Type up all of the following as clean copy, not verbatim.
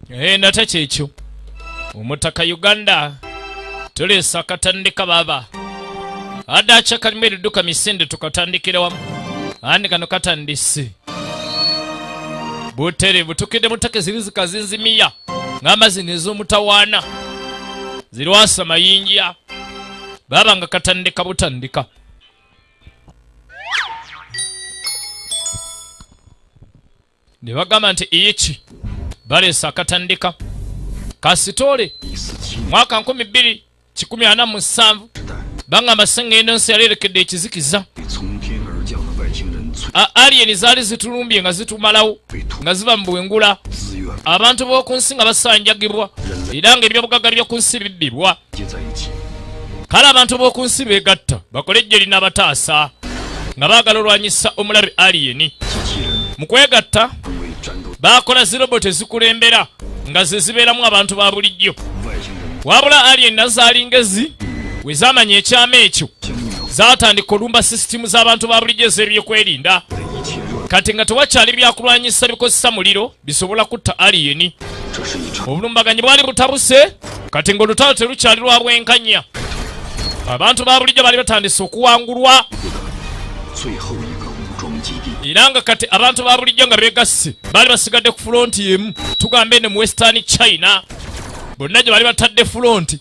nate kyekyo omutaka Uganda tulesa akatandika baba adda akyakalimu edduka misinde tukatandikire wamu andi kano katandise buterevu tukidde mutake ziri zikazinzimiya ng'amazina ez'omutawaana ziri wasa mayinja baba nga katandika butandika ne bagamba nti iki balesa akatandika kasitole mwaka 2047 bangamba sengendo nsi yalerekedde ekizikiza alien zaali zitulumbye nga zitumalawo nga ziva mu bwengula abantu b'oku nsi nga basanjagibwa era nga ebyobugagga by'oku nsi bibbibwa kale abantu b'oku nsi beegatta bakole ejjeri n'abataasa nga baagala olwanyisa omulabe alien mu kwegatta baakola ziroboti ezikulembera nga ze zibeeramu abantu ba bulijjo wabula alien nazaali ngezi we zaamanya ekyama ekyo zaatandika olumba sisitimu z'abantu ba bulijjo ez'ebyokwerinda kati nga tewakyali byakulwanyisa bikozesa muliro bisobola kutta alien obulumbaganyi bwali butabuse kati ng'olutalo terukyali lwa bwenkanya abantu ba bulijjo baali batandise okuwangulwa era nga kati abantu ba bulijjo nga beegasse baali basigadde ku fulonti emu tugambe ne mu western China bonna gye baali batadde fulonti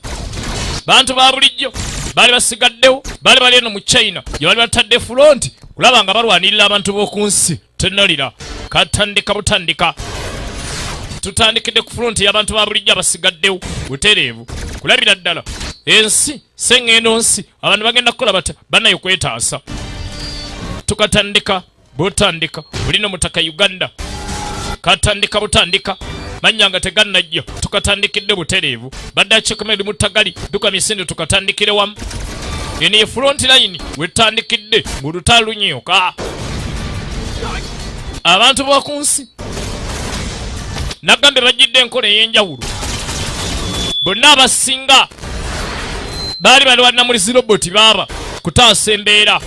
bantu ba bulijjo baali basigaddewo baali bali eno mu China gye baali batadde fulonti kulaba nga balwanirira abantu b'oku nsi tennalira katandika butandika tutandikidde ku fulonti y'abantu ba bulijjo abasigaddewo butereevu kulabira ddala ensi sengendo nsi abantu bagenda kukola bata banayo kwetaasa tukatandika butandika bulino mutaka Uganda katandika butandika manyanga tegannajja tukatandikidde butereevu badde akyekemedi mutagali duka misinde tukatandikire wamu eni front line wetandikidde mu lutalo lunyuka abantu b'oku nsi nagambe bajjidde enkola ey'enjawulo bonna abasinga baali balwana muri ziroboti baba kutaasa embeera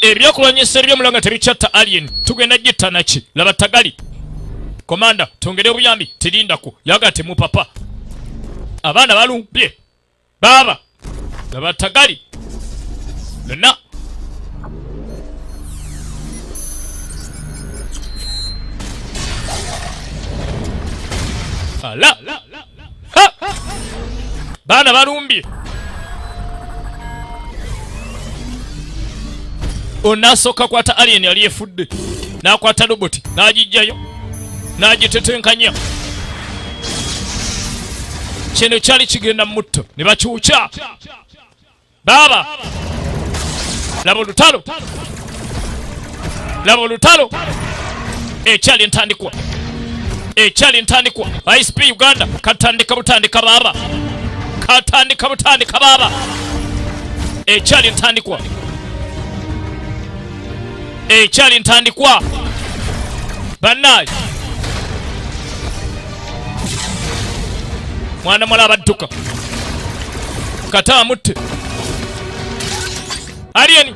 ebyokulwanyisa ebyomulanga tebikyatta alien tugenda gitta naki laba tagali komanda tongere obuyambi tirindako yaga temupapa abaana balumbye baba laba tagali lonna ala baana balumbye onasooka kwata alien yali efudde n'akwata roboti n'agijjayo n'agitetenkanya kino kyali kigenda mu mutto ne bakyukya baba laba olutalo ekyali entandikwa ISP Uganda katandika butandika baba ekyali entandikwa ekyali ntandikwa bannaye mwana mwala abadduka kata mutte alien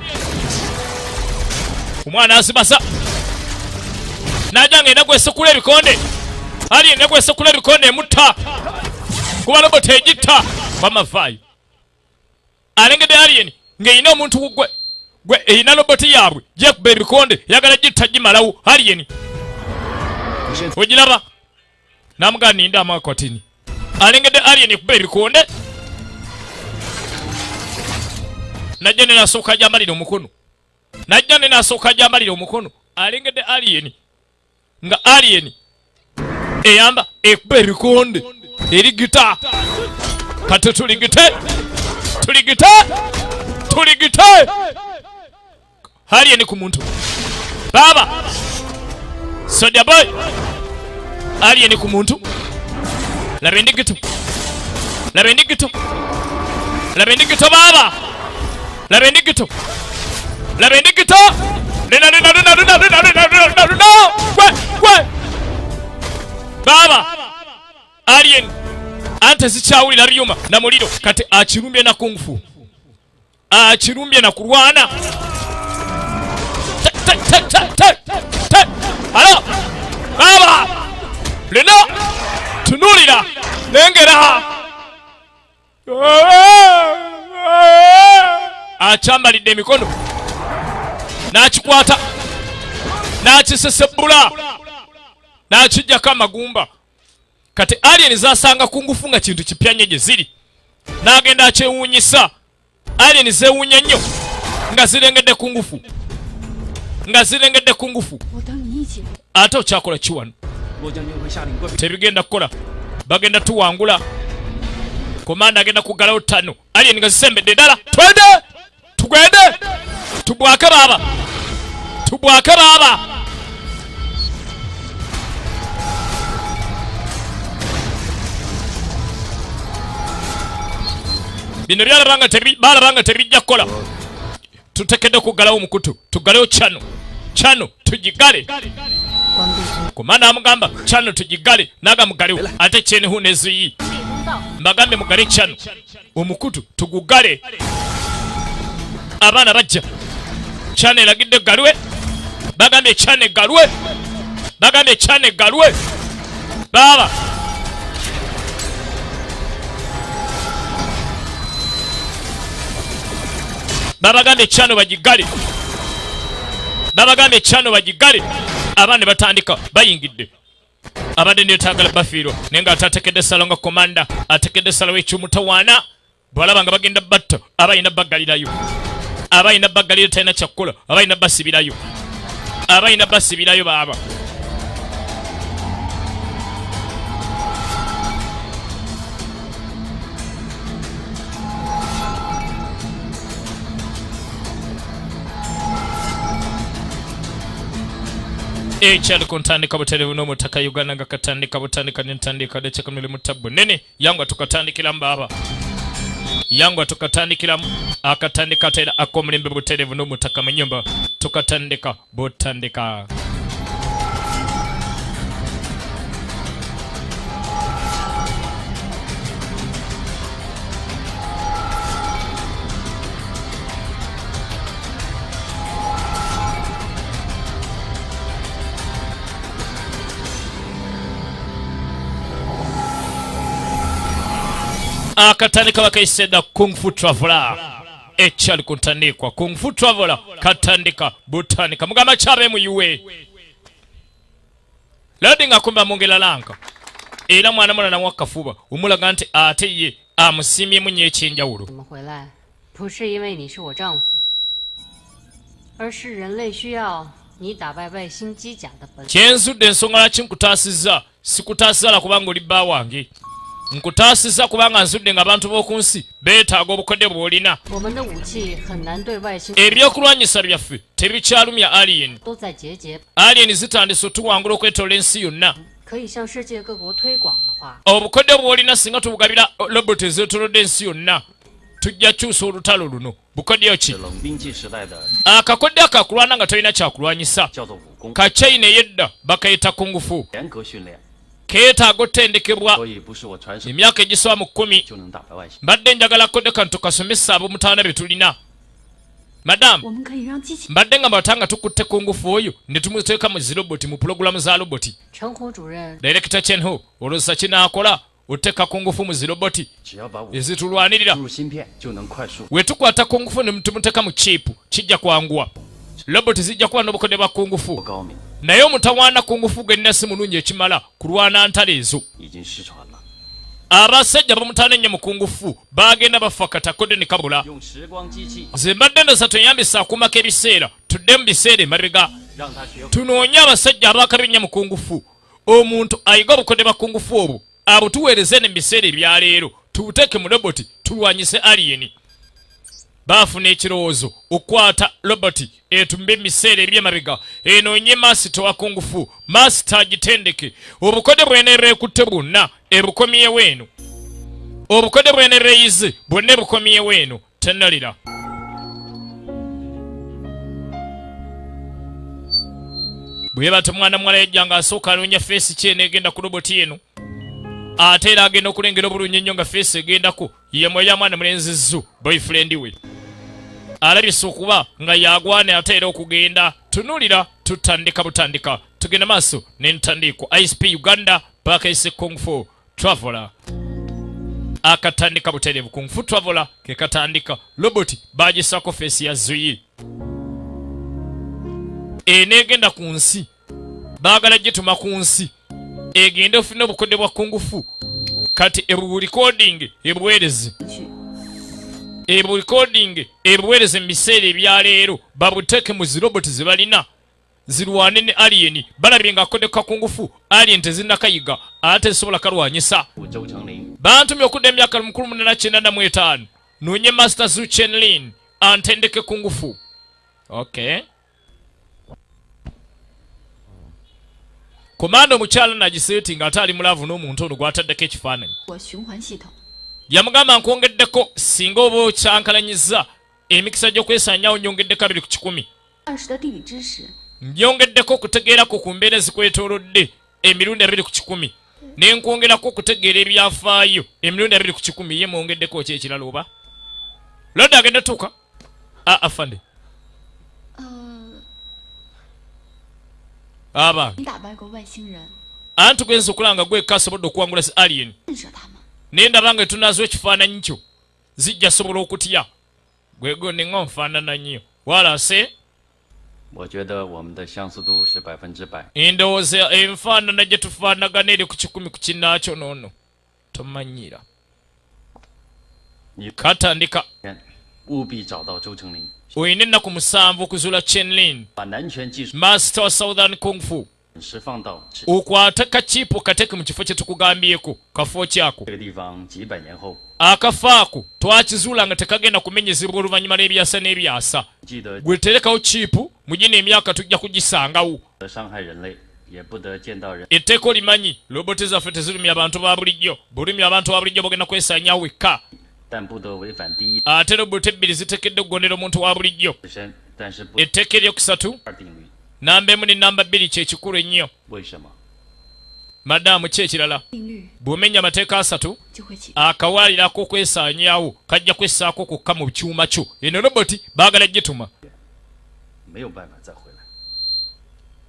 omwana asibasa najanga enagwesekula ebikonde alien nagwesekula ebikonde mutta kuba roboti egitta bamavaayo alengedde alien ng'erina omuntu kugwe gwe eyina roboti yaabwe gyekuba ebikonde yagala gitta gimalawo alien ogiraba namugana ninda amakwatini alengedde alien ekuba ebikonde najja ne nasooka gyambalira omukono alengedde alien nga alien eyamba ekuba ebikonde erigita kati tuligite alien ku muntu baba soja boy alien ku muntu laba endigito baba laba endigito Lina gwe baba alien ante zikyawulira byuma na muliro kati akirumbye na kungfu akirumbye na kurwana alo baba Lina tunulira nengera achambalidde emikono n'akikwata n'akisesebula n'akijjako amagumba kati alien zasanga kungufu nga kintu kipya nnyo gye ziri n'agenda akyewuunyisa alien zeewuunya nnyo nga zirengedde kungufu ate okyakola kiwano tebigenda kukola bagenda tuwangula komanda agenda kugalawo 5 alien nga zisembedde ddala twende tugende tubwake baba bino balabanga tebijja kukola tutekedde kugalawo mukutu tugalewo Chano tugigale komanda amugamba Chano tugigale naga mugalewo ate Chenhu neziyi mbagambe mugale Chano omukutu tugugale abaana bajja Chano eragidde galwe bagambe Chano galwe baba babagambe Chano bagigale abaana batandika bayingidde abadde netagala bafiirwa naye nga atatekedde salo nga komanda atekedde salo ekyomutawaana bwalaba nga bagenda batta abayina baggalirayo talina kyakkola abayina basibirayo baba ekyali ku ntandika butereevu n'omutaka Uganda nga katandika butandika n'entandika dekyekamulimu mutabbu nene yangwa tukatandikiramu baba yangwa tukatandikiramu akatandika tera ak'omulembe butereevu n'omutaka mu nnyumba tukatandika butandika akatandika bakayiseda Kung Fu Traveler ekyali kuntandikwa Kung Fu Traveler katandika butandika mugamba kyabe mu UA loading akumba mungela lanka era mwana mwana na wakafuba umulaga nti ate ye amusimye munye ekyenjawulo kyenzudde ensonga laki nkutaasizza sikutaasizza la kubanga oli bba wange nkutaasizza kubanga nzudde nga abantu b'okunsi beetaaga obukodde bw'olina ebyokulwanyisa byaffe tebikyalumya alien zitandise otuwangula okwetoola ensi yonna obukodde bw'olina singa tubugabira roboti ezeetolodde ensi yonna tujja kyusa olutalo luno bukoddeyo ki akakodde akakulwana nga tolina kyakulwanyisa ka China ey'edda bakayita kungufu keetaaga otendekebwa emyaka egisoba mu 10 mbadde njagala kodde kano tukasomesa ab'omutaana be tulina madamu mbadde nga batanga tukutte kungufu oyo ne tumuteeka mu ziroboti mu pulogulamu za roboti Director Chenhu olowooza kinaakola oteka kungufu mu ziroboti ezitulwanirira wetukwata kungufu ne tumuteka mu chipu kijja kwanguwa roboti zijja kuba n'obukodde bwa kungufu naye omutawaana kungufu gwe nnasi mulungi ekimala kulwana ntale ezo abasajja bamutaana ennyo mu kungufu bagenda bafa katakodde ne kabula ze mbadde ndoza tuyambisa akumako ebiseera tudde mu biseera emabega tunoonye abasajja abaakabi ennyo mu kungufu omuntu ayiga obukodde bwa kungufu obwo abutuweereze ne mu biseera ebyaleero tubuteeke mu roboti tulwanyise alien baafuna ekirowoozo okwata roboti etumbe emiseera ebyemabega enoonye masito wa kungufu masito agitendeke obukodde bweneera ekutte bwonna ebukomyewo eno obukodde bweneera eyize bwonna ebukomyewo eno tennalira bwe bati mwana muwala yajja ng'asooka anoonya feesi kyeno egenda ku roboti eno ate era agenda okulengera obulungi ennyo nga feesi egendako yemwe ya mwana mulenzi Zu boyfriend we alabise okuba nga yagwane ate era okugenda tunulira tutandika butandika tugenda maaso n'entandiiko ISP Uganda bakayise Kung Fu Traveler akatandika butereevu Kung Fu Traveler ke katandika roboti bagisako feesi ya Zuyi enegenda ku nsi baagala gituma ku nsi egenda ofuna obukodde bwa Kung Fu kati eburecording ebuweereze mu biseera ebyaleero babuteeke mu ziroboti ze balina zirwane ne alien balabye ng'akodde ka Kung Fu alien tezinnakayiga ate zisobola kalwanyisa bantumye okudda emyaka 1895 noonye Master Zu Chenlin antendeke Kung Fu. Okay. Komanda omukyala nagisetinga ate ali mulaavu n'omuntu ono gw'ataddeko ekifaananyi yamugamba nkwongeddeko singa oba okyankalanyiza emikisa gy'okwesaanyawo nyongeddeko 2 ku 100 ndyongeddeko okutegeerako ku mbeera zikwetoolodde emirundi 2 ku 100 ne nkwongerako okutegeera ebyafaayo emirundi 2 ku 100 ye mwongeddeko ki ekirala oba loda agenda tuuka afande aba anti gwenza okulanga gwe kasobodde okuwangula si alien naye ndaba nga tunazo ekifaananyi kyo zijja sobola okutya gwego ninga onfaanana nnyo wala se 我觉得我们的相似度是100%。 endowooza enfaanana gye tufaanagana eri ku 10 ku kinnaakyo noono tomanyira katandika 务必找到周成林， oyina ennaku 7 okuzuula Chenlin 把南拳技术 master wa Southern Kung Fu 释放到这 okwate kakiipo kateeke mu kifo kye tukugambyeko kafo kyako 个地方几百年后， akafo ako twakizuula nga tekagenda kumenyezebwa oluvannyuma n'ebyasa n'ebyasa 记得 gwe terekawo kiipu mu gino emyaka tujja kugisangawo 伤害人类，也不得见到人。 etteeka olimanyi loboti zaffe tezirumya abantu ba bulijjo bulumya abantu ba bulijjo bogenda kwesaanyawo wekka 但不得违反第一 ate roboti ebbiri ziteekedde okugondera omuntu wa bulijjo 身，但是不 etteeka eryokusatu 二定律。 namba emu ne namba bbiri kyekikulu ennyo 为什么？ madaamu ki ekirala bw'omenya amateeka asatu akawaalirako okwesaanyaawo kajja kwessaako kokka mu kyuma kyo eno roboti baagala gituma 没有办法再回来。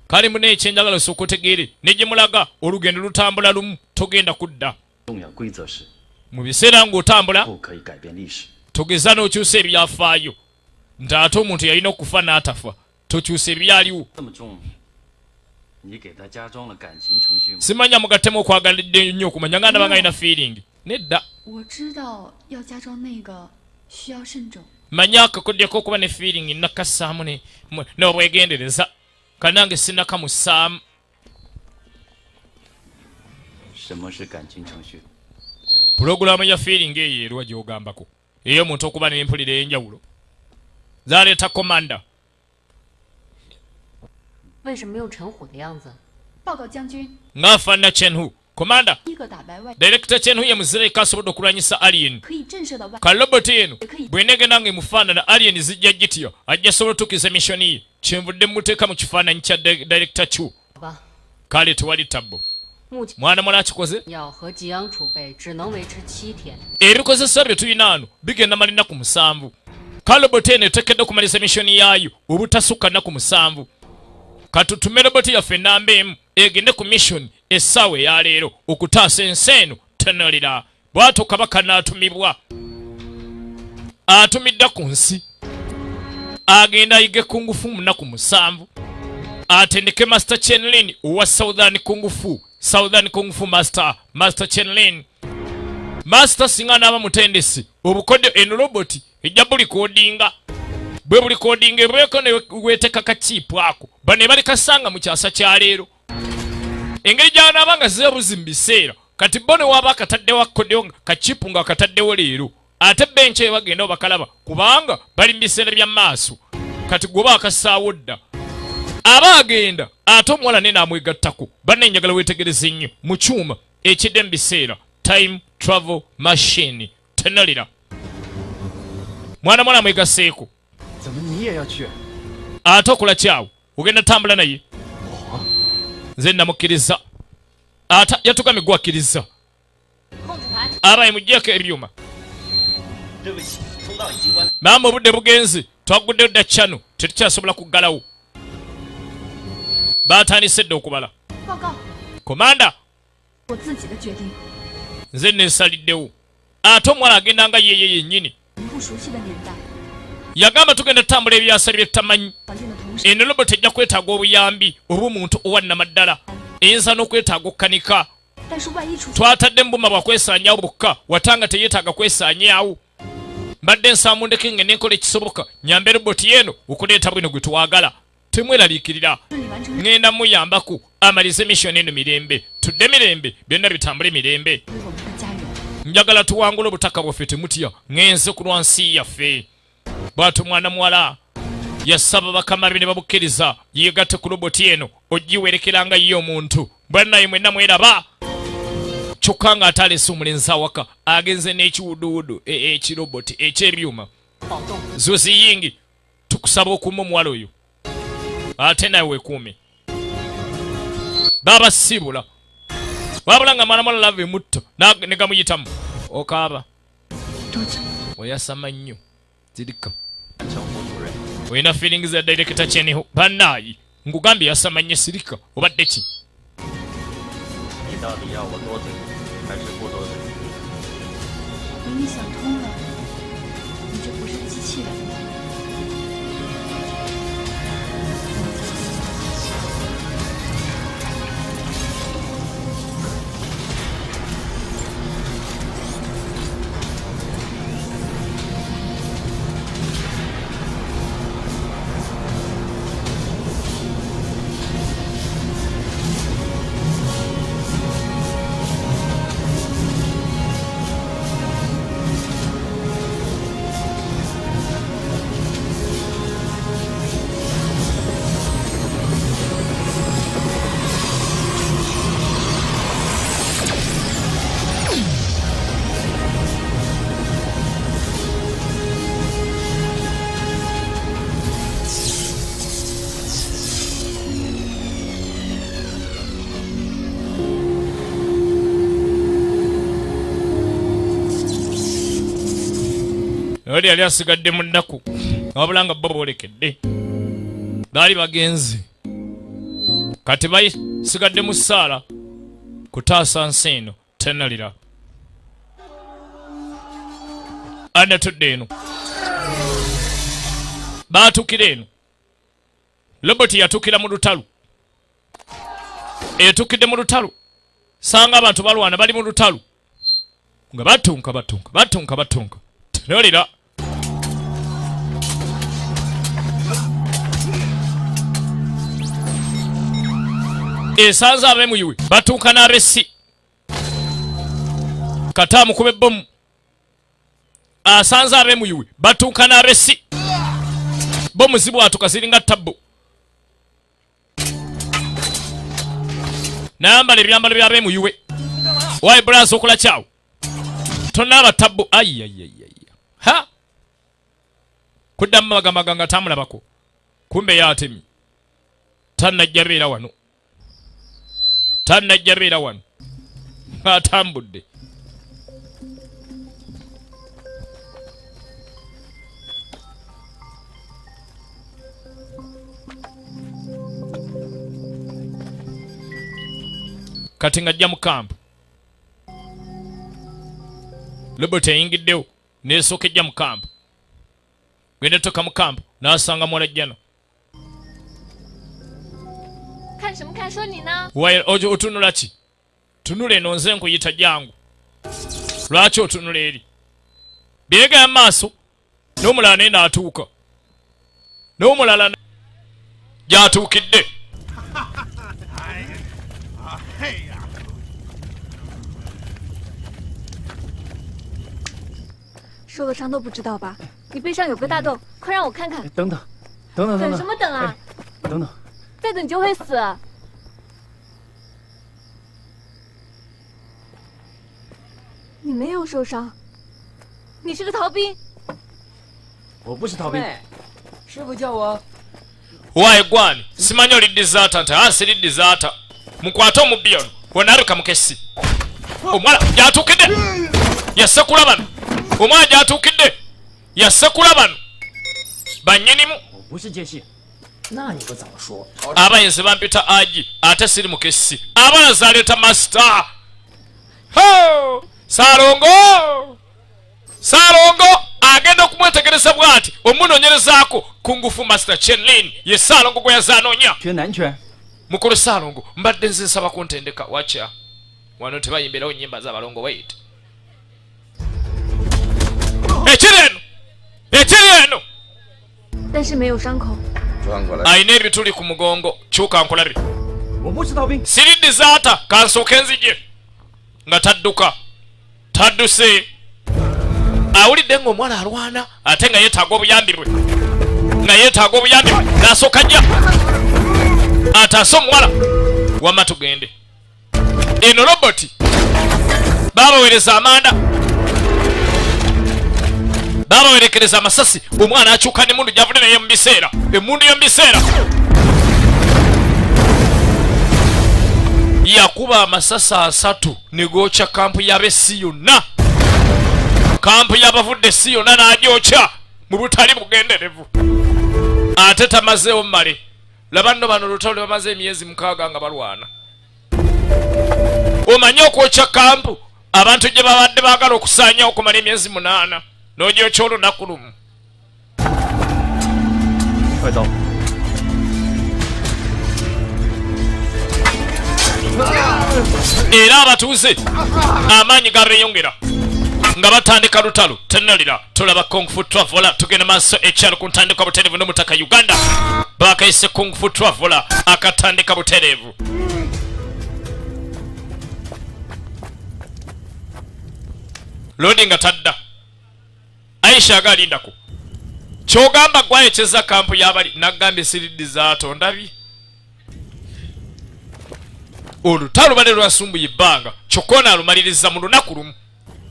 kale mune ekyenjagala osooka otegeere ne gye mulaga olugendo lutambula lumu togenda kudda 重要规则是 mu biseera ng'otambula 不可以改变历史。 togeza n'okyusa ebyafaayo nti ate omuntu yalina okufa n'atafa tokyusa ebyaliwo 这么重，你给他加装了感情程序吗？ simanya mugattemu okwagalidde nnyo okumanya nga ndaba nga alina feeling nedda 我知道要加装那个需要慎重。 manya akakoddeko okuba ne feeling nakassaamu n'obwegendereza kanange sinakamussaamu 什么是感情程序？ pulogulaamu ya feeling eyo eriwa gy'ogambako ey'omuntu okuba n'empulira ey'enjawulo zaleeta komanda 为什么用陈虎的样子？ 报告将军， ng'afaanana Chenhu komanda 第一个打败外， Director Chenhu ye muzireka asobodde okulwanyisa alien 可以震慑到外。 ka roboti eno bw'eneegenda nga emufaanana alien zijja gitya ajja sobola otuukiza missoni ye kyenvudde muteeka mu kifaananyi kya Director Chu 好吧， kale tewali tabbo 目前 mwana mwana akikoze 药和给养储备只能维持7天。 ebikozesa bye tulina ano bigenda malina ku 7 ka roboti eno eteekedde okumalisa missoni yaayo obutasukka nnaku 7 katutume roboti yaffe namba emu egende ku mission essaawa eyaleero okutaasa ensi eno tenolera bw'atyo kabaka n'atumibwa atumidda ku nsi agenda ayige kungufu mu nnaku 7 atendeke Master Chenlin owa Southern Kung Fu Master Chenlin Master singa n'aba mutendesi obukodyo eno roboti ejja bulikodinga bwe bulikodinga ebweko ne weteeka kakiipu ako bano bali kasanga mu kyasa kya leero engeri gy'anaaba nga zeebuzi mu biseera kati bo ne waaba akataddewo akakodyo kakiipu nga akataddewo leero ate benki eyo bagenda obakalaba kubanga bali mu biseera bya maaso kati gwoba akassaawo dda aba agenda ate omuwala ne naamwegattako banne njagala weetegereze nnyo mu kyuma ekidde mu biseera time travel machine tenalira mwana mwana amwegasseeko 怎么你也要去？ ate okola kyawo ogenda tambula naye nze namukkiriza ata yatugambye gwakkiriza 控制盘， abaye muggyeko ebyuma 对不起，通道已经关。 maama obudde bugenzi twaguddeyo dda kyano tetukyasobola kuggalawo baatandise dda okubala 报告， komanda 我自己的决定。 nze nensaliddewo ate omuwala agenda nga yeye yennyini 不熟悉的年代， yagamba tugenda tutambula ebyasali bye tutamanyi 环境的同时， eno lobo tejja kwetaaga obuyambi obw'omuntu owannamaddala eyinza n'okwetaaga okkanika 但是万一出现， twatadde mbuma bwakwesaanyaawo bwokka watanga teyeetaaga kwesaanyaawo mbadde nsaamu ndeke nenkola ekisoboka nyambe roboti yeeno okuleeta bwino gwe twagala temweraliikirira 顺利完成 ŋŋenda muyambako amalize mission eno mirembe tudde mirembe byonna bitambule mirembe 为我们的家人。 njagala tuwangula obutaka bwaffe temutya ŋŋenze ku lwansi yaffe bw'ati omwana muwala yasaba bakama be ne babukkiriza yeegatte ku roboti eno ogiwerekeranga ye omuntu bwannaye mwenna mweraba kyokka ng'ate alese omulenzi awaka agenze n'ekiwuduwudu ekiroboti ekyebyuma 保动， zoziyingi tukusaba okuuma omuwala oyo ate naye weekuume baabasibula wabula nga mwana mwala lava emutto ne gamuyitamu okaaba 多久？ oyasama nnyo zirika 陈胡主任， olina feeling za director kyeneho bannaayi ngugambye yasama nnyo sirika obadde ki 你到底要我多嘴还是不多嘴？ 等你想通了，你就不是机器人了。 oli yali asigadde mu nnaku wabula nga bo boolekedde baali bagenzi kati basigadde mu ssaala kutaasa nsi eno tenalira anatudde eno baatuukira eno roboti yatuukira mu lutalu etuukidde mu lutalu sanga abantu balwana bali mu lutalu nga batunka tenalira esanze ab'emuyuwe batuuka n'abessi kata amukube bbomu asanze ab'emuyuwe batuuka n'abessi bomu zibwatuka ziringa tabbo nayambala ebyambalo by'ab'emuyuwe wayi bulansi okola kyawo tonaaba tabbo ayiyayiyaya ha kuddamu magamaga nga tamulabako kumbe yaatemi tannajja beera wano tannajja beera wano atambudde kati ng'ajja mu kampu roboti eyingiddewo n'esooka ejja mu kampu gwenda toka mu kampu n'asanga muwala jjano 看什么看？说你呢？ waye ojo otunula ki tunula eno nze nkuyita jangu lwaki otunula eri byegaya maaso n'omulala naye n'atuuka n'omulala gy'atuukidde 受了伤都不知道吧？你背上有个大洞，快让我看看。 等等，等等，等什么等啊？ 等等， 再等你就会死。你没有受伤，你是个逃兵。 我不是逃兵。师傅叫我 waye gwani simanyi oli disaata nti siri disaata mukwate omubbi ono onaaluka mukesi omwana gyatuukidde yasekula bano omwana gyatuukidde yasekula bano bannyinimu 我不是奸细，那你不怎么说？ abayinzi bampita aji ate siri mukesi abaana zaleeta masita ho Salongo agenda okumwetegereza bw'ati omunoonyerezaako ku ngufu master Chenlin ye Salongo gwe yazanoonya 缺男权， mukulu Salongo mbadde nze nsaba kuntendeka wacha wano tebayimbirawo nnyimba z'abalongo wait ekiri eno 但是没有伤口。 ayina ebituli ku mugongo kyuka nkulabe 我不是逃兵。 siriddi zaata kansooke nzije nga tadduka tadduse awulidde ng'omwana alwana ate nga yeetaaga obuyambi bwe n'asooka jja ataase omuwala wamma tugende eno roboti baabaweereza amanda baabawerekereza amasasi omwana akyuka n'emundu gyavudde naye mu biseera emundu y'omu biseera yakuba amasasi 3 ne gookya kampu y'abessi yonna kampu y'abavudde si yonna n'agyokya mu butali bugenderevu ate tamazeewo mmale laba nno bano olutalo bamaze emyezi 6 nga balwana omanye okwokya kampu abantu gye babadde baagala okusaanyawo okumala emyezi 8 n'ogyokya olunaku lumu 快走！ era abatuuze amaanyi gabeeyongera nga batandika lutalo tenalira tulaba Kung Fu Traveler tugenda maaso ekyalo ku ntandikwa butereevu n'omutaka Uganda bakayise Kung Fu Traveler akatandika butereevu lodi nga tadda Aisha agalindako kyogamba gwayekeza kampu y'abali naggamba esiriddi zaato ndabi olutalo bale lwasumbuye ebbanga kyokka alumaliriza mu lunaku lumu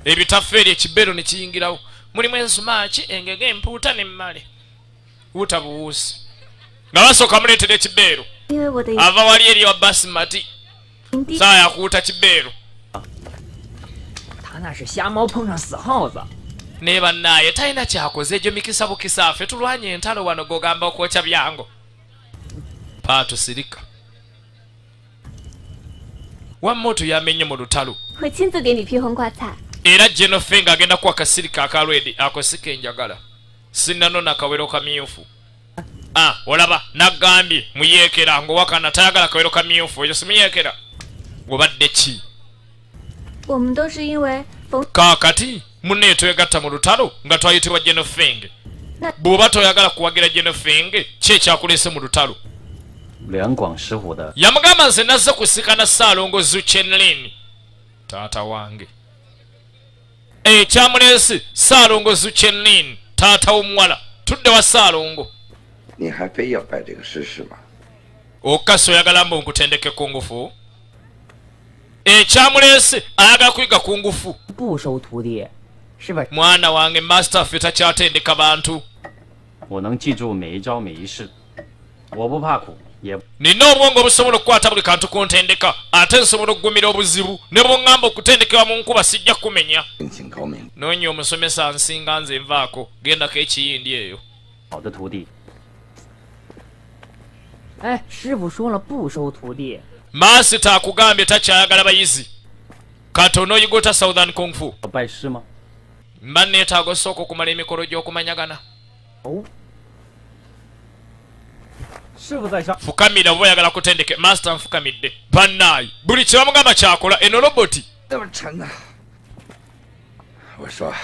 ebitafeeri ekibeero ne kiyingirawo mulimu ensumaaki engege empuuta n'emmale wuta buwuusi nga basooka muleetera ekibeero ava wali eri wa basimati saa yakuuta kibeero 他那是瞎猫碰上死耗子。 ne bannaaye talina kyakoze egyo mikisa bukisa ffe tulwanye entalo wano gogamba okwokya byango paatusirika wamma otuyamenye mu lutalo 会亲自给你披红挂彩。 era Jenofe ng'agenda ku akasirika akalwedi akosika enjagala sinnanona kawero kamyufu olaba naggambye muyeekera ng'owakana tayagala kawero kamyufu ekyo simuyeekera obadde ki 我们都是因为冯 kaakati munne twegatta mu lutalo nga twayitibwa Jenofenge bw'oba toyagala kuwagira Jenofenge ki ekyakuleese mu lutalo 两广石虎的 yamugamba nze nazze kusikana Salongo Zu Chenlin taata wange ekyamuleese Salongo Zu Chenlin taata w'omuwala tudde wa Salongo 你还非要拜这个师师吗？ okkaso oyagala mbu nkutendeke kungufu ekyamuleese ayagala kuyiga kungufu 不收徒弟，是吧？ mwana wange master ffe takyatendeka bantu 我能记住每一招每一式，我不怕苦，也 nina obwongo obusobola okukwata buli kantu kuntendeka ate nsobola okugumira obuzibu ne bw'oŋŋamba okutendekebwa mu nkuba sijja kumenya 敬请高明。 noonya omusomesa nsinga nze nvaako gendako ekiyindi eyo 好的徒弟。哎，师傅说了不收徒弟， maasita akugambye takyayagala bayizi katono oyigota Southern Kung Fu 要拜师吗？ mba neetaaga osooka okumala emikolo gy'okumanyagana 哦，师傅在上。 fukamira oba oyagala kutendeke master nfukamidde bannaayi buli kye bamugamba kyakola eno roboti 那么沉呐！我说，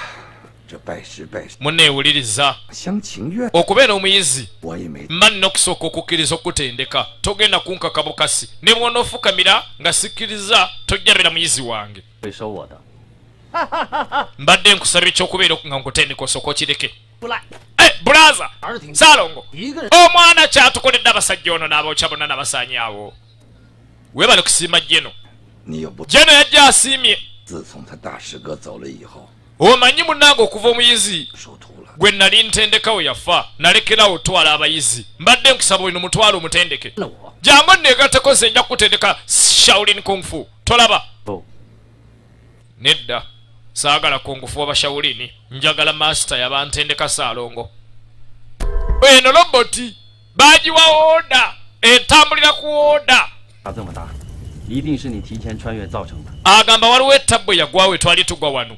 这拜师拜师， munneewuliriza 相情愿， okubeera omuyizi 我也没 mba nina okusooka okukkiriza okutendeka togenda kunkaka bukasi ne bw'onoofukamira nga sikkiriza tojjabera muyizi wange 会收我的。 mbadde nkusaba ekyokubeera nga nkutendeka osooka okireke 不赖， bulaza 玩的挺。 Salongo 一个人 omwana kyatukoledde abasajja ono n'abookya bonna n'abasaanyaawo weebale kusiima jeno 你又不。 jeno yajja asiimye 自从他大师哥走了以后， omanyi munnange okuva omuyizi 收徒了。gwe nali ntendekawo yafa nalekerawo otwala abayizi mbadde nkusaba bino mutwala omutendeke jangu nneegatteko nze nja kutendeka Shaolin Kung Fu tolaba nedda saagala Kung Fu aba Shaolin njagala master yabantendeka Saalongo eno roboti bagiwa oda etambulira ku oda agamba waliwo ettabwe yagwawe twali tugwa wano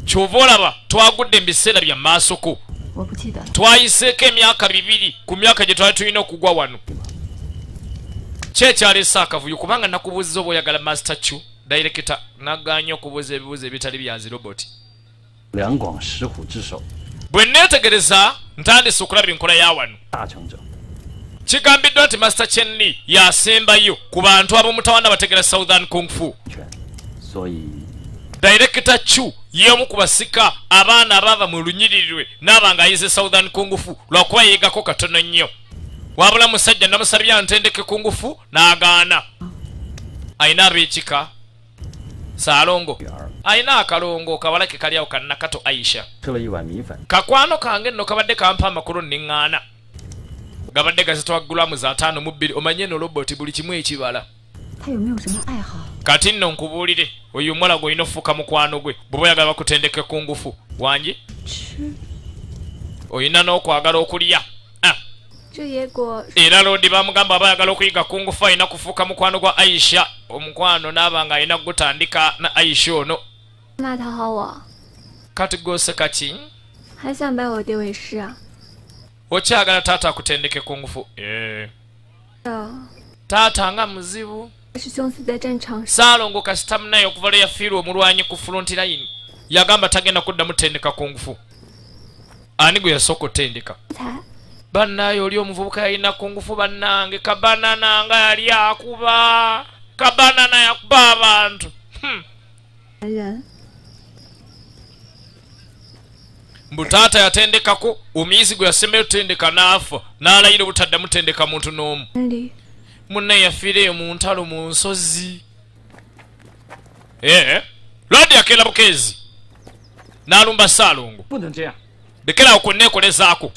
kyova olaba twagudde mu biseera bya maasoko twayiseeko emyaka 2 ku myaka gye twali tulina okugwa wano kyekyaleese akavuyo kubanga nakubuuziza oba oyagala master chu director naganya okubuuza ebibuuzo ebitali byanzi roboti bwe neetegereza ntandise okulaba enkola ya wano kigambiddwa nti master Chen Li yasembayo ku bantu ab'omutawana bategera Southern Kung Fu director chu y'omu ku basika abaana abava mu lunyiririrwe n'abanga ayize Southern Kung Fu lwakuba yeegako katono nnyo wabula musajja namusabye antendeke Kung Fu n'agaana ayina ab'ekika Saalongo ayina akalongo kabalake kali awo kannakato Aisha kakwano kange nno kabadde kampa amakulu nneŋŋaana gabadde gazitwaggulwamu za 5 omanye no roboti buli kimu ekibala kati nno nkubuulire oyo omuwala gw'olina ofuuka mukwano gwe bw'oba oyagala bakutendeke Kung Fu wangi oyina n'okwagala okulya era lodi bamugamba aba ayagala okuyiga Kung Fu ayina kufuuka mukwano gwa Aisha omukwano n'aba nga ayina gutandika na Aisha ono kati gw'oseka ki okyagala taata akutendeke Kung Fu taata nga muzibu Saalongo kasita munaye okuva lwe yafiirwa omulwanyi ku front line yagamba tagenda kuddamu tendeka Kung Fu ani gwe yasooka otendeka bannaye oli omuvubuka yalina Kung Fu bannange kabanana nga yali akuba kabanana yakuba abantu mbu taata yatendekako omuyizi gwe yasembayo tendeka n'afa n'alayira obutaddamu tendeka muntu n'omu munnaye yafiireyo mu ntalo mu nsozi lwadi yakeera bukeezi n'alumba Saalongo lekerawo kunneekolezaako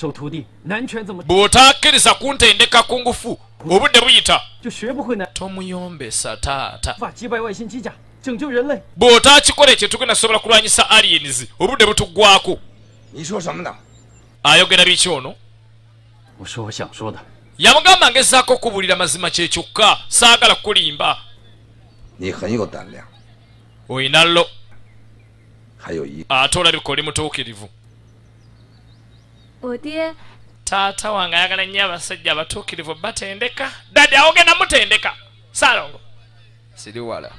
bw'otakkiriza kuntendeka Kung Fu obudde buyita tomuyombesa taata bw'otakikola ekyo tugenda sobola kulwanyisa aliens obudde butuggwako ayogera biki ono yamugamba ngezaako okubuulira mazima kyekyokka saagala kulimba oyina llo ate olabika oli mutuukirivu taata wange ayagala nnyo abasajja abatuukirivu batendeka dadi awogenda mutendeka Saalongo siri wala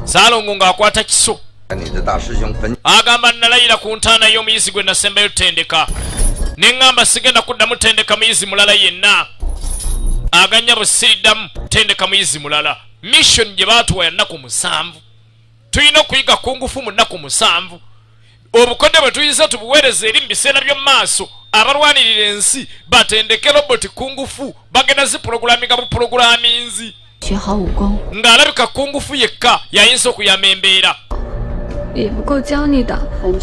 Saalongo ng'akwata kiso agamba nalayira ku ntaana y'omuyizi gwe nasembayo tendeka neŋŋamba sigenda kuddamu tendeka muyizi mulala yenna aganya bwe siriddamu tendeka muyizi mulala mission gye baatuwa ya nnaku 7 tulina okuyiga Kung Fu mu nnaku 7 obukodde bwe tuyiza tubuweereza eri mu biseera by'omu maaso abalwanirira ensi batendeke roboti Kung Fu bagenda zipulogulaminga bupulogulaminzi ng'alabika Kung Fu yekka yayinza okuyamba embeera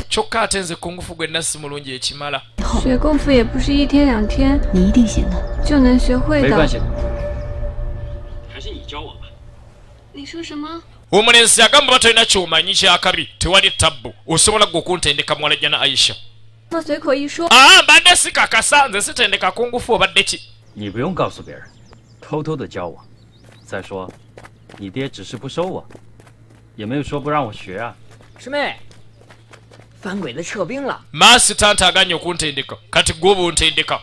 kyokka ate nze Kung Fu gwe nassi mulungi ekimala omulenzi yagamba batalina kyomanyi kyakabi tewali tabbu osobola gwe okuntendeka muwala jjana Aisha mbadde sikakasa nze sitendeka Kung Fu obadde ki 你不用告诉别人，偷偷的教我。再说，你爹只是不收我，也没有说不让我学啊。师妹，反鬼子撤兵了。 Maasi tanta aganya okuntendeka kati gwe oba ontendeka.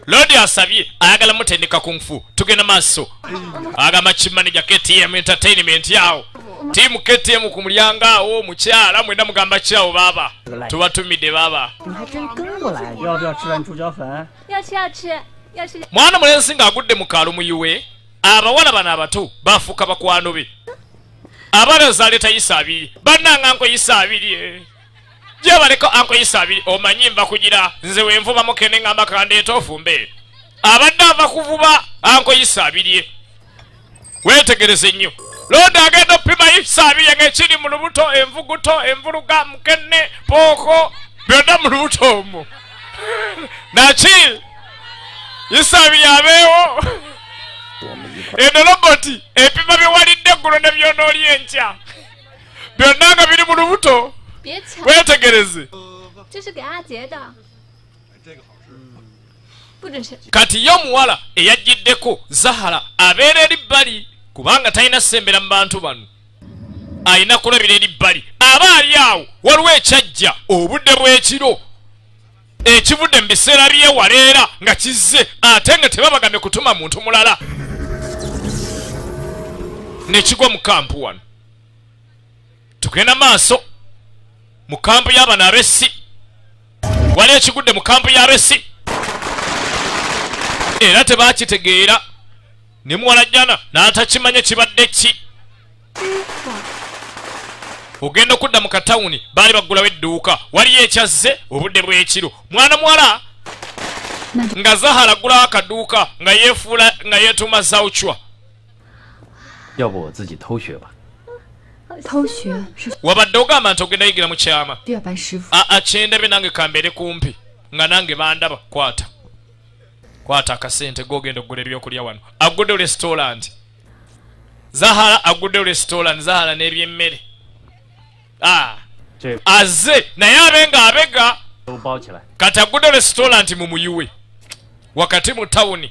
Lodi asabye ayagala mutendeka Kung Fu tugenda maaso agamba chief manager KTM Entertainment yawo timu KTM ku mulyango awo mukyala mwenda mugamba kyawo baba tubatumide baba mwana mulenzi ng'agudde mu kaalo muyiwe abawala bano abato bafuuka bakwano be abana zaleeta Isa 2 bannanga anko Isa 2 gye baleko anko Isa 2 omanyi nva kugira nze wenvuba mukene ngamba kandeeta ofumbe abadde ava kuvuba anko Isa 2 wetegereze nnyo londa agenda opima isaabi yange ekiri mu lubuto envuguto envuluga mukenne pooko byonna mu lubuto omwo naki isaabi yabeewo eno loboti epima byewalidde eggulo ne byonooli enkya byonna nga biri mu lubuto 别抢， wetegereze 这是给阿杰的，不准吃。 kati ye omuwala eyajjiddeko Zahara abeera eri bbali kubanga talina ssembera mu bantu bano alina kulabira eri bbali aba ali awo waliwo ekyajja obudde bw'ekiro ekivudde mu biseera byewaleera nga kizze ate nga tebabagamye kutuma muntu mulala nekigwa mu kampu wano tugenda maaso mu kampu y'abano abessi wali ekigudde mu kampu y'abessi era tebakitegeera ne muwala jjana n'atakimanya kibadde ki ogenda okudda mu katawuni baali baggulawo edduuka waliyo ekyazze obudde bw'ekiro mwana muwala nga Zahara aggulawo akaduuka nga yeefuula nga yeetuuma Zauchwa 要不我自己偷学吧？ 偷学是 wabadde ogamba nti ogenda yigira mu kyama 月班师傅， kyendabye nange kambeere kumpi nga nange bandaba kwata akasente gogenda okugula ebyokulya wano agudde restaurant Zahara agudde restaurant Zahara n'ebyemmere azze naye abenga abega 都包起来。 kati agudde restaurant mu muyuwe wakati mu tawuni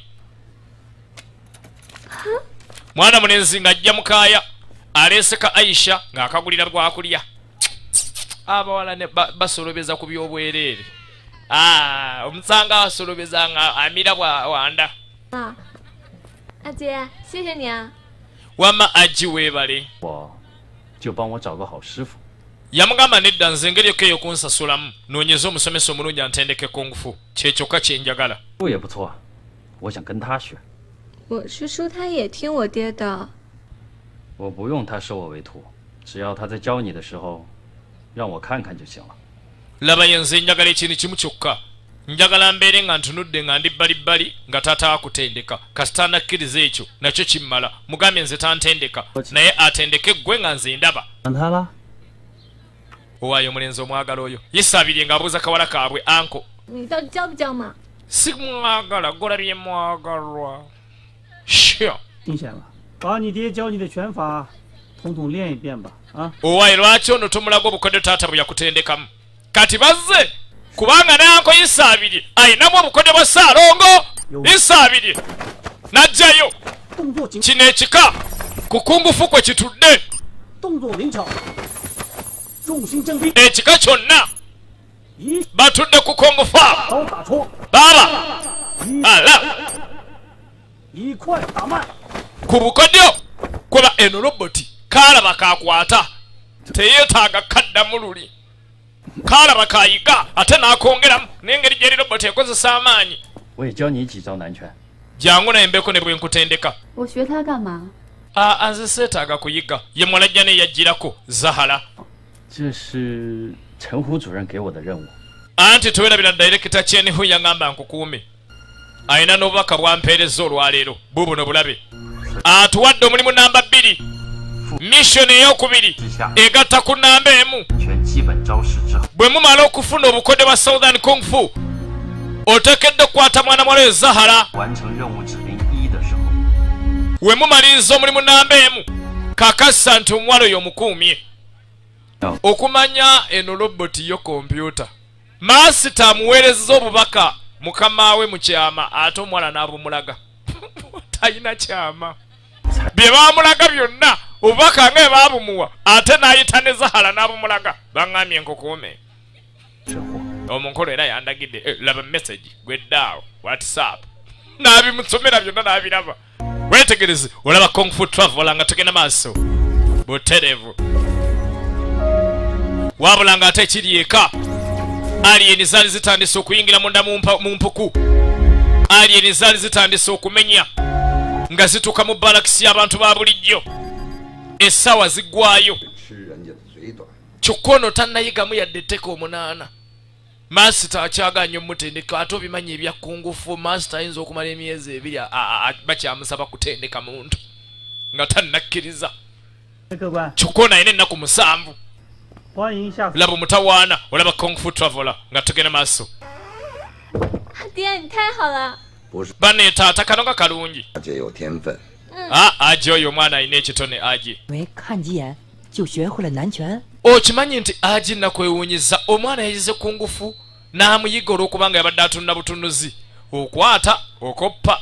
mwana munenzi ng'ajja mukaya aleeseka Aisha ng'akagulira bwakulya abawala ne basolobeza ku byobwereere omusanga asolobeza nga amira wanda 啊，阿杰，谢谢你啊。 wama aji weebale 我就帮我找个好师傅。 yamugamba nedda nze engeri yokka ey'okunsasulamu noonyeza omusomesa omulungi antendeke kungufu kyekyokka kyenjagala 傅也不错，我想跟他学。 我师叔他也听我爹的。 我不用他收我为徒，只要他在教你的时候，让我看看就行了。 laba ye nze njagala ekintu kimu kyokka njagala mbeere nga ntunudde nga ndi bbalibbali nga taata akutendeka kasita nakkiriza ekyo nakyo kimmala mugambye nze tantendeka naye atendeke ggwe nga nze ndaba 让他啦。 owaayo omulenzi omwagala oyo yesaabirye ng'abuuza kawala kaabwe anko 你到底教不教嘛？ si mwagala golabye mwagalwa sho 定下了，把你爹教你的拳法统统练一遍吧，啊！ owaayo lwaki ono tomulaga obukodyo taata bwe yakutendekamu kati bazze kubanga ne anko yisaabirye ayinamu obukodyo bwa Ssaalongo yisaabirye n'ajjayo 动作紧， kino ekika kukungufu kwe kitudde 动作灵巧，重心正定， ekika kyonna 一 batudde ku kongufa 刀打出， baaba ala 一快打慢， ku bukodyo kuba eno roboti kaalaba kakwata teyeetaaga kaddamu luli kaalaba kayiga ate n'akongeramu n'engeri gyeri roboti ekozesa amaanyi 我也教你几招南拳。 jangu naye mbeko ne bwe nkutendeka 我学他干嘛？ nze seetaaga kuyiga ye mwalajja ne yajjirako Zahara 这是陈虎主任给我的任务。 anti tewerabira dairekita kyenihu yaŋŋamba nkukuume ayina n'obubaka bwampeereza olwaleero bubuno bulabe atuwadde omulimu namba 2 missoni ey'okubiri egatta ku namba emu 全基本招式之后， bwe mumala okufuna obukodyo bwa Southern Kung Fu oteekedde okukwata mwana mwala oyo Zahara 完成任务指令1的时候， we mumaliriza omulimu namba emu kakasa nti omuwala oyo omukuumye okumanya eno roboti yo kompyuta masita amuweereza obubaka mukama we mu kyama ate omuwala n'abumulaga talina kyama bye baamulaga byonna obubaka nga baabumuwa ate n'ayita ne Zahara n'abumulaga baŋŋambye nkukuume 这货 omunkolo era yandagidde laba message gweddaawo whatsapp n'abimusomera byonna n'abiraba wetegereze olaba Kung Fu travel nga tugenda maaso buterevu wabula nga ate ekiri eka aliyeni zaali zitandise okuyingira munda mu mpuku aliyeni zaali zitandise okumenya nga zituuka mu balakisi y'abantu ba bulijjo essaawa ziggwayo 吃人家的嘴短。 kyokka ono tannayigamu yadde etteka 8 masita akyaganya omutendeka ate obimanyi ebyakungufu masita ayinza okumala emyezi 2 bakyamusaba kutendeka muntu nga tannakkiriza 客官， kyokka ayina ennaku 7 欢迎下。 laba omutawaana olaba kung fu traveler nga tugenda maaso 爹，你太好了。 banne taata kano nga kalungi 阿姐有天分， aji oyo omwana alina ekitone aji 没看几眼就学会了南拳。 okimanyi nti aji nakwewuunyiza omwana yayize ku ngufu n'amuyiga olw'okubanga yabadde atunda butunuzi okwata okoppa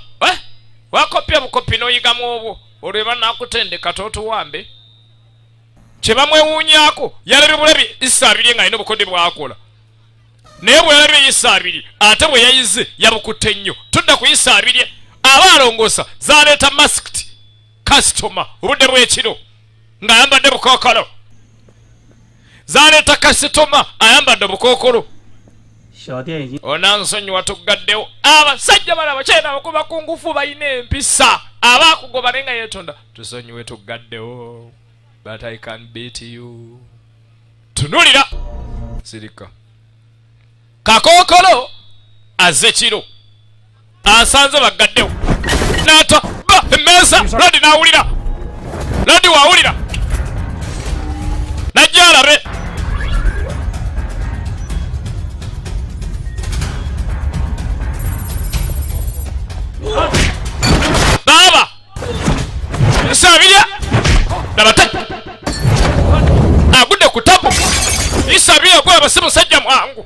wakoppya bukoppi n'oyigamu obwo olweba nakutendeka tootuwambe kye bamwewuunyaako yalabye bulabi Isa 2 ng'alina obukodde bw'akola naye bwe yalabye Isa 2 ate bwe yayize yabukutte nnyo tudda ku Isa 2 aba alongoosa zaleeta masked customer obudde bw'ekiro ng'ayambadde bukookolo zaleeta kasitoma ayambadde bukookolo 小店已经 onansonyiwa tuggaddewo abasajja bala bakyena abakuba ku ngufu balina empisa abaakugoba naye nga yeetonda tusonyiwe tuggaddewo but I can beat you tunulira sirika kakookolo azze kiro asanze baggaddewo n'ata ba emmeeza ladi n'awulira ladi waawulira najja alabe baba Isa 2 nabate agudde ku tabu Isa 2 agwaba si musajja mwangu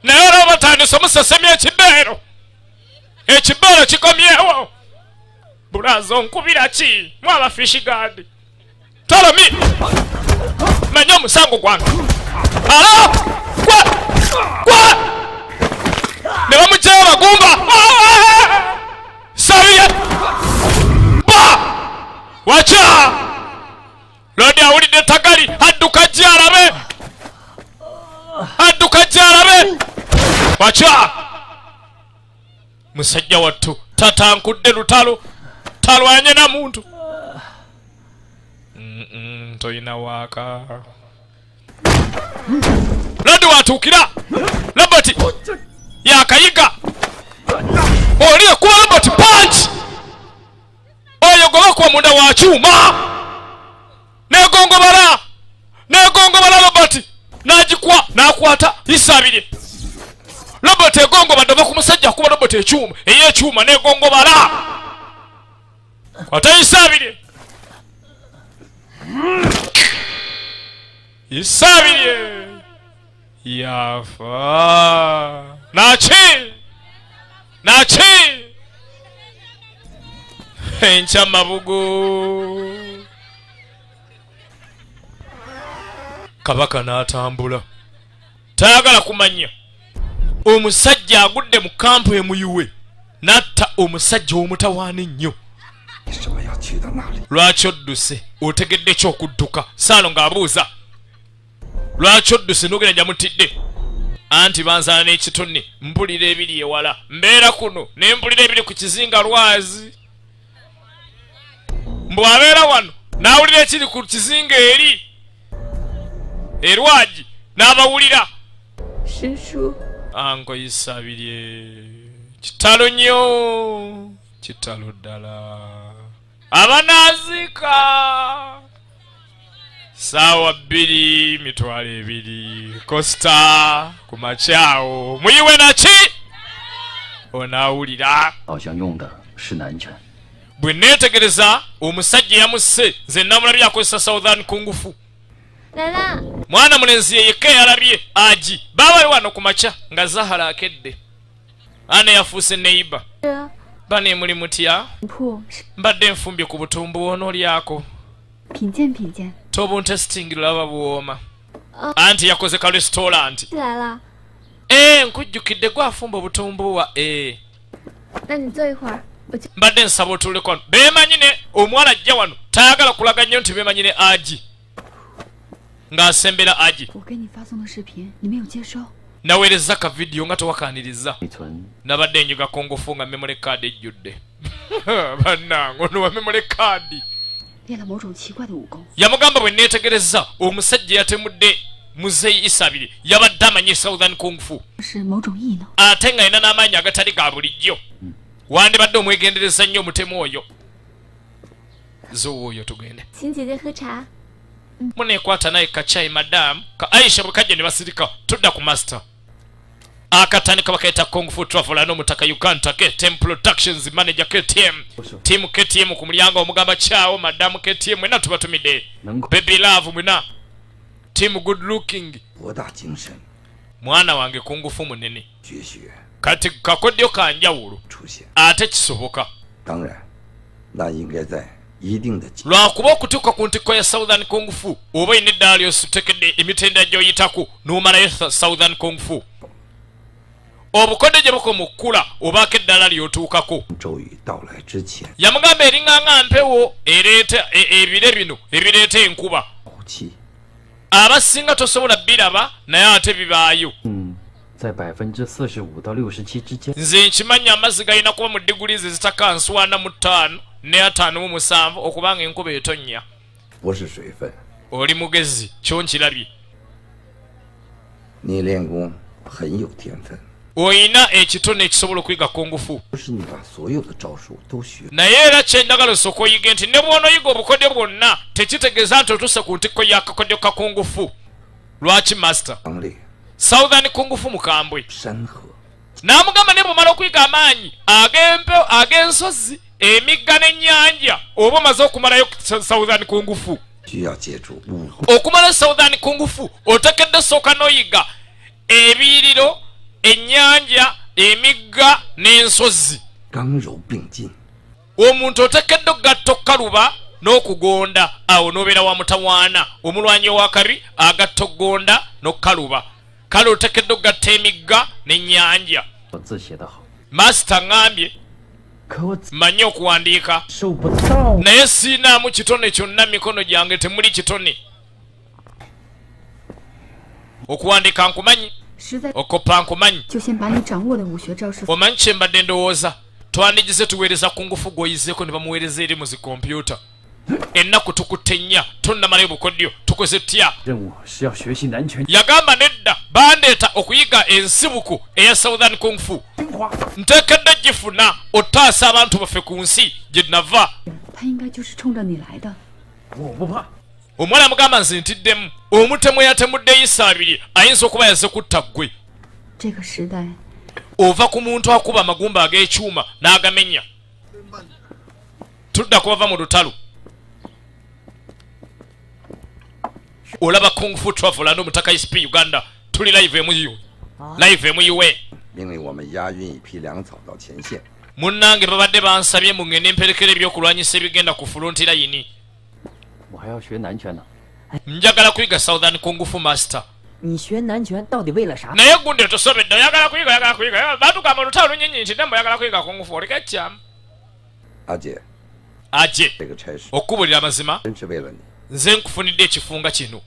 naye olaba batandise omusesemya ekibeero kikomyewo bulaza onkubira ki mwaba fishigadi tolomi manye omusango gwange alo gwa ne bamugyayo bagumba sabiye ba wacha lodi awulidde tagali adduka jarabe wacha musajja wattu tatankudde lutalo talwanye na muntu toyina waaka lodi watuukira Robert yakayiga oliye kuba Robert punch oyo goba kwa munda wa kyuma negongobala Robert najikwa nakwata Isa 2 Robert egongobadde oba ku musajja kuba Robert ekyuma eyekyuma negongobala kwata Isa 2 Isa 2 yafa nachi encha mabugo kabaka n'atambula tayagala kumanya omusajja agudde mu kampu emuyuwe natta omusajja omutawaana ennyo 为什么要去到那里？ lwaki odduse otegedde kyokudduka saalo ng'abuuza lwaki odduse n'ogenda gyamutidde anti banzala n'ekitone mpulira ebiri ewala mbeera kuno ne mpulira ebiri ku kizinga lwazi mbw abeera wano n'awulira ekiri ku kizinga eri erwagi n'abawulira 师叔， ango Isa 2 kitalo nnyo kitalo ddala abanazika saawa 2 mitwalo 2 Costa ku makyawo muyiwe naki onaawulira 好像用的是南拳。 bwe neetegereza omusajja yamusse nze namulabye akozesa southern kungufu 来啦！ mwana mulenzi yekka yalabye aji baabawe wano ku makya nga Zahara akedde ana yafuuse neiba 这 bane muli mutya 铺 mbadde nfumbye ku butumbu onoolyako 品鉴品鉴。 tobuntestingirira laba buwooma anti yakoze ka restaurant 来了， nkujjukidde gwafumba obutumbuwa 那你坐一会儿，我去。 mbadde nsaba otuuleko wano beemanyi ne omuwala ajja wano tayagala kulaga nnyo nti beemanyi ne aji ng'asembera aji 我给你发送的视频你没有接收， naweereza ka vidiyo nga tewakaaniriza 内存 nabadde enjuga kongufu nga memory card ejjudde bannange ono wa memory card 练了某种奇怪的武功。 yamugamba bwe neetegereza omusajja yatemudde muzeeyi Isa 2 yabadde amanyi southern kung fu 是某种异能， ate nga yina n'amaanyi agatali ga bulijjo wandibadde omwegendereza nnyo omutemu oyo zuuyo tugende 请姐姐喝茶。 munekwata naye kachai madamu ka aisha bwekajja ne basirika tudda ku master akatandika bakaita kung fu traveler n'omutaka uganda KTM productions manager KTM team KTM ku mulyango omugamba chawo madamu KTM mwena tubatumidde baby love mwena team good looking 博大精深， mwana wange kung fu munene 绝学 kati kakodyo kanjawulo 出现。 ate kisoboka 当然，那应该在一定的 lwakuba okutuuka ku ntikko ya southern kung fu oba oyina eddaala lyosutekedde emitendera gy'oyitako n'omalayo southern kung fu obukodde gye buko mu kkula obaako eddaala ly'otuukako 周瑜到来之前， yamugamba eriŋŋaŋa mpewo ereeta ebire bino ebireeta enkuba 武器 abasinga tosobola biraba naye ate bibaayo 在45%到67%之间。 nze nkimanyi amazzi galina kuba mu diguli ze zitakanswana mu 5 ne 57 okubanga enkuba etonnya 不是水分。 oli mugezi kyo nkirabye 你练功很有天分， oyina ekitone ekisobola okuyiga kongufu 不是你把所有的招数都学， naye era kyendagala osooka oyige nti ne bw'onooyiga obukodyo bwonna tekitegeeza nti otuuse ku ntikko y'akakodyo ka kongufu lwaki master 当列 southern kongufu mukambwe 山河 n'amugamba ne bw'omala okuyiga amaanyi ag'ensozi emigga n'ennyanja oba omaze okumalayo southern kongufu 需要借助武 okumala southern kongufu otekedde sooka n'oyiga ebiyiriro ennyanja emigga n'ensozi 刚柔并进， omuntu otekedde okugatta okukaluba n'okugonda awo n'obeera wa mutawaana omulwanyi owakabi agatta okugonda n'okukaluba kale otekedde okugatta emigga n'ennyanja 我字写得好， masita ŋŋambye 可我 mmanyi okuwandiika 收不到。 naye siinaamu kitone kyonna mikono gyange temuli kitone okuwandiika nkumanyi 实在 okoppa nkumanyi 就先把你掌握的武学招式 omanyi kye mbadde ndowooza twandigize tuweereza ku ngufu g'oyizeeko ne bamuweereza eri mu zikompyuta ennaku tukutte nnya tonnamalayo bukodyo tukoze tutya 任务是要学习南拳 yagamba nedda bandeeta okuyiga ensibuku eya southern kung fu nteekedde gifuna ottaasa abantu baffe ku nsi gye nava 他应该就是冲着你来的。 我不怕。 omwana amugamba nze ntiddemu omutemu eyatemudde isa abiri ayinza okuba yazze kutta ggwe 这个时代， ova ku muntu akuba amagumba ag'ekyuma n'agamenya tudda kubava mu lutalo olaba kung fu traveler n'omutaka isp uganda tuli live emuyu live emuyiwe 命令我们押运一批粮草到前线。 munnange babadde bansabye mu ngende mperekera ebyokulwanyisa ebigenda ku front line 我还要学南拳呢。 njagala kuyiga southern kung fu master 你学南拳到底为了啥？ naye gundi tosobedde oyagala kuyiga batugamba olutalo lunyinyi nti nemba oyagala kuyiga kung fu olikacyamu 阿姐， aje 这个差事 okukubulira amazima 真是为了你。 nze nkufunidde ekifunga kino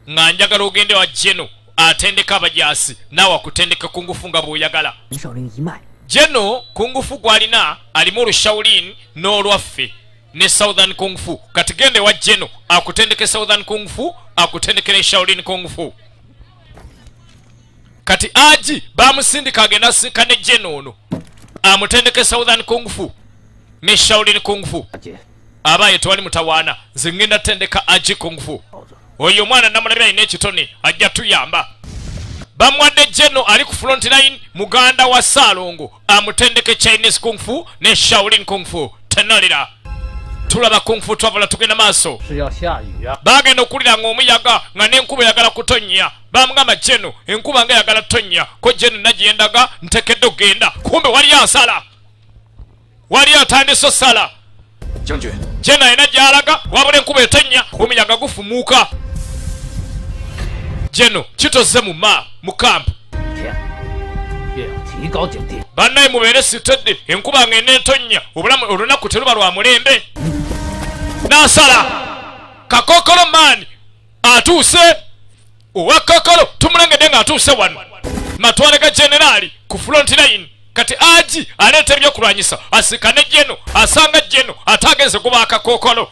nga njagala ogende wa jeno atendeka abajaasi naawe akutendeka kungufu nga bw'oyagala 少林一脉， jeno kungufu gw'alina alimu olushawulin n'olwaffe ne southern kungfu kati gende wa jeno akutendeke southern kungfu akutendeke ne shaolin kungfu kati aji bamusindika agenda asika ne jeno ono amutendeke southern kungfu ne shaolin kungfu 阿姐， abaye tewali mutawaana nze ngenda tendeka aji kungfu oyo omwana namulabira alina ekitone ajja tuyamba bamwadde jeno ali ku front line muganda wa Salongo amutendeke Chinese kungfu ne Shaolin kungfu tenalira tulaba kungfu twabula tugenda maaso 是要下雨啊！ bagenda okulira ng'omuyaga nga n'enkuba eyagala kutonnya bamugamba jeno enkuba nga eyagala kutonnya ko jeno nagiyendaga ntekedde okgenda kumbe waliyo asala waliyo atandise osala 将军， jeno alina gy'alaga wabula enkuba etonnya omuyaga gufumuuka jeno kitoze mu kampu 天，也要提高警惕。 bannaye mubeere sitedde enkuba nga eneetonnya obulamu olunaku teruba lwa mulembe n'asala kakokolo maani atuuse owa kokolo tumulengedde ng'atuuse wano matwale ga generaali ku front line kati aji aleeta ebyokulwanyisa asika ne jeno asanga jeno ate agenze kuba akakokolo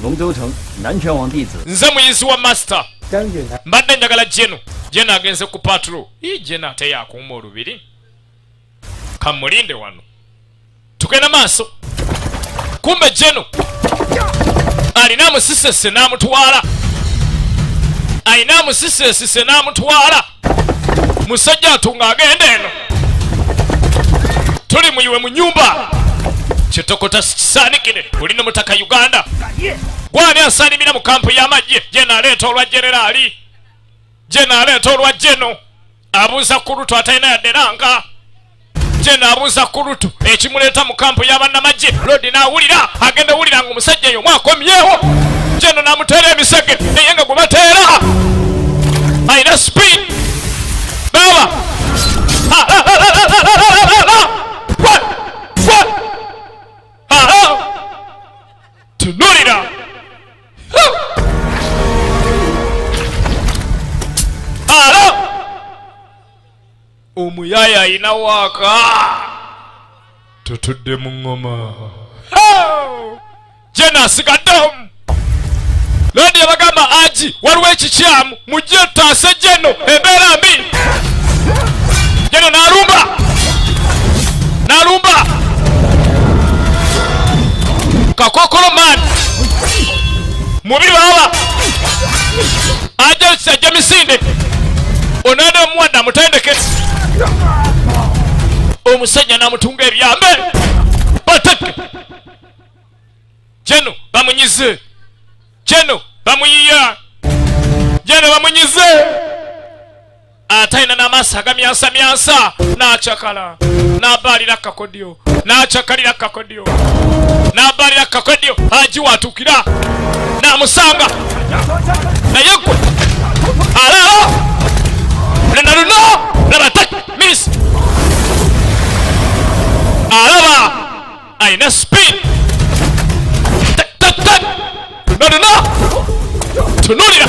龙州城南拳王弟子 nze muyizi wa master 将军他 mbadde njagala jeno jeno agenze ku patro jeno ate yakuuma olubiri kamulinde wano tugenda maaso kumbe jeno alina amusisese n'amutwala, alina amusisesise n'amutwala. Musajja atunga agenda eno, tuli muyiwe mu nyumba, kitokota sikisaanikire. Olina mutaka Uganda, gwani asalimira mu kampu y'amagye. Jeno aleeta olwa generali, Jeno aleeta olwa Jeno, abuuza Kurutu atalina yadde nanga. Jeno abuuza Kurutu ekimuleeta mu kampu y'abannamagye. Lodi n'awulira, agenda wulira nga omusajja eyo mwakomyewo. Jeno n'amuteera emisege naye nga gwe bateera alina speed. Baba tunulira, omuyaya ayina waaka, tutudde mu ngoma. Jeno asigaddemu. Lodi yabagamba Aji waliwo ekikyamu mujje taase Jeno embeera mbi. Jeno n'alumba kakokolo man mubiri baba ajja misinde. Onaana omuwadde amutendeke, omusajja n'amutunga ebyambe bateke. Jeno bamunyize, Jeno bamuyiya, Jeno bamunyize. Atayina n'amaaso agamyansamyansa, n'acakala n'abaalira kakodyo, n'acakalira kakodyo, n'abaalira kakodyo. Haji waatukira n'amusanga naye gwe alalo lena luno labatak miss alaba ayina speed. No tunulira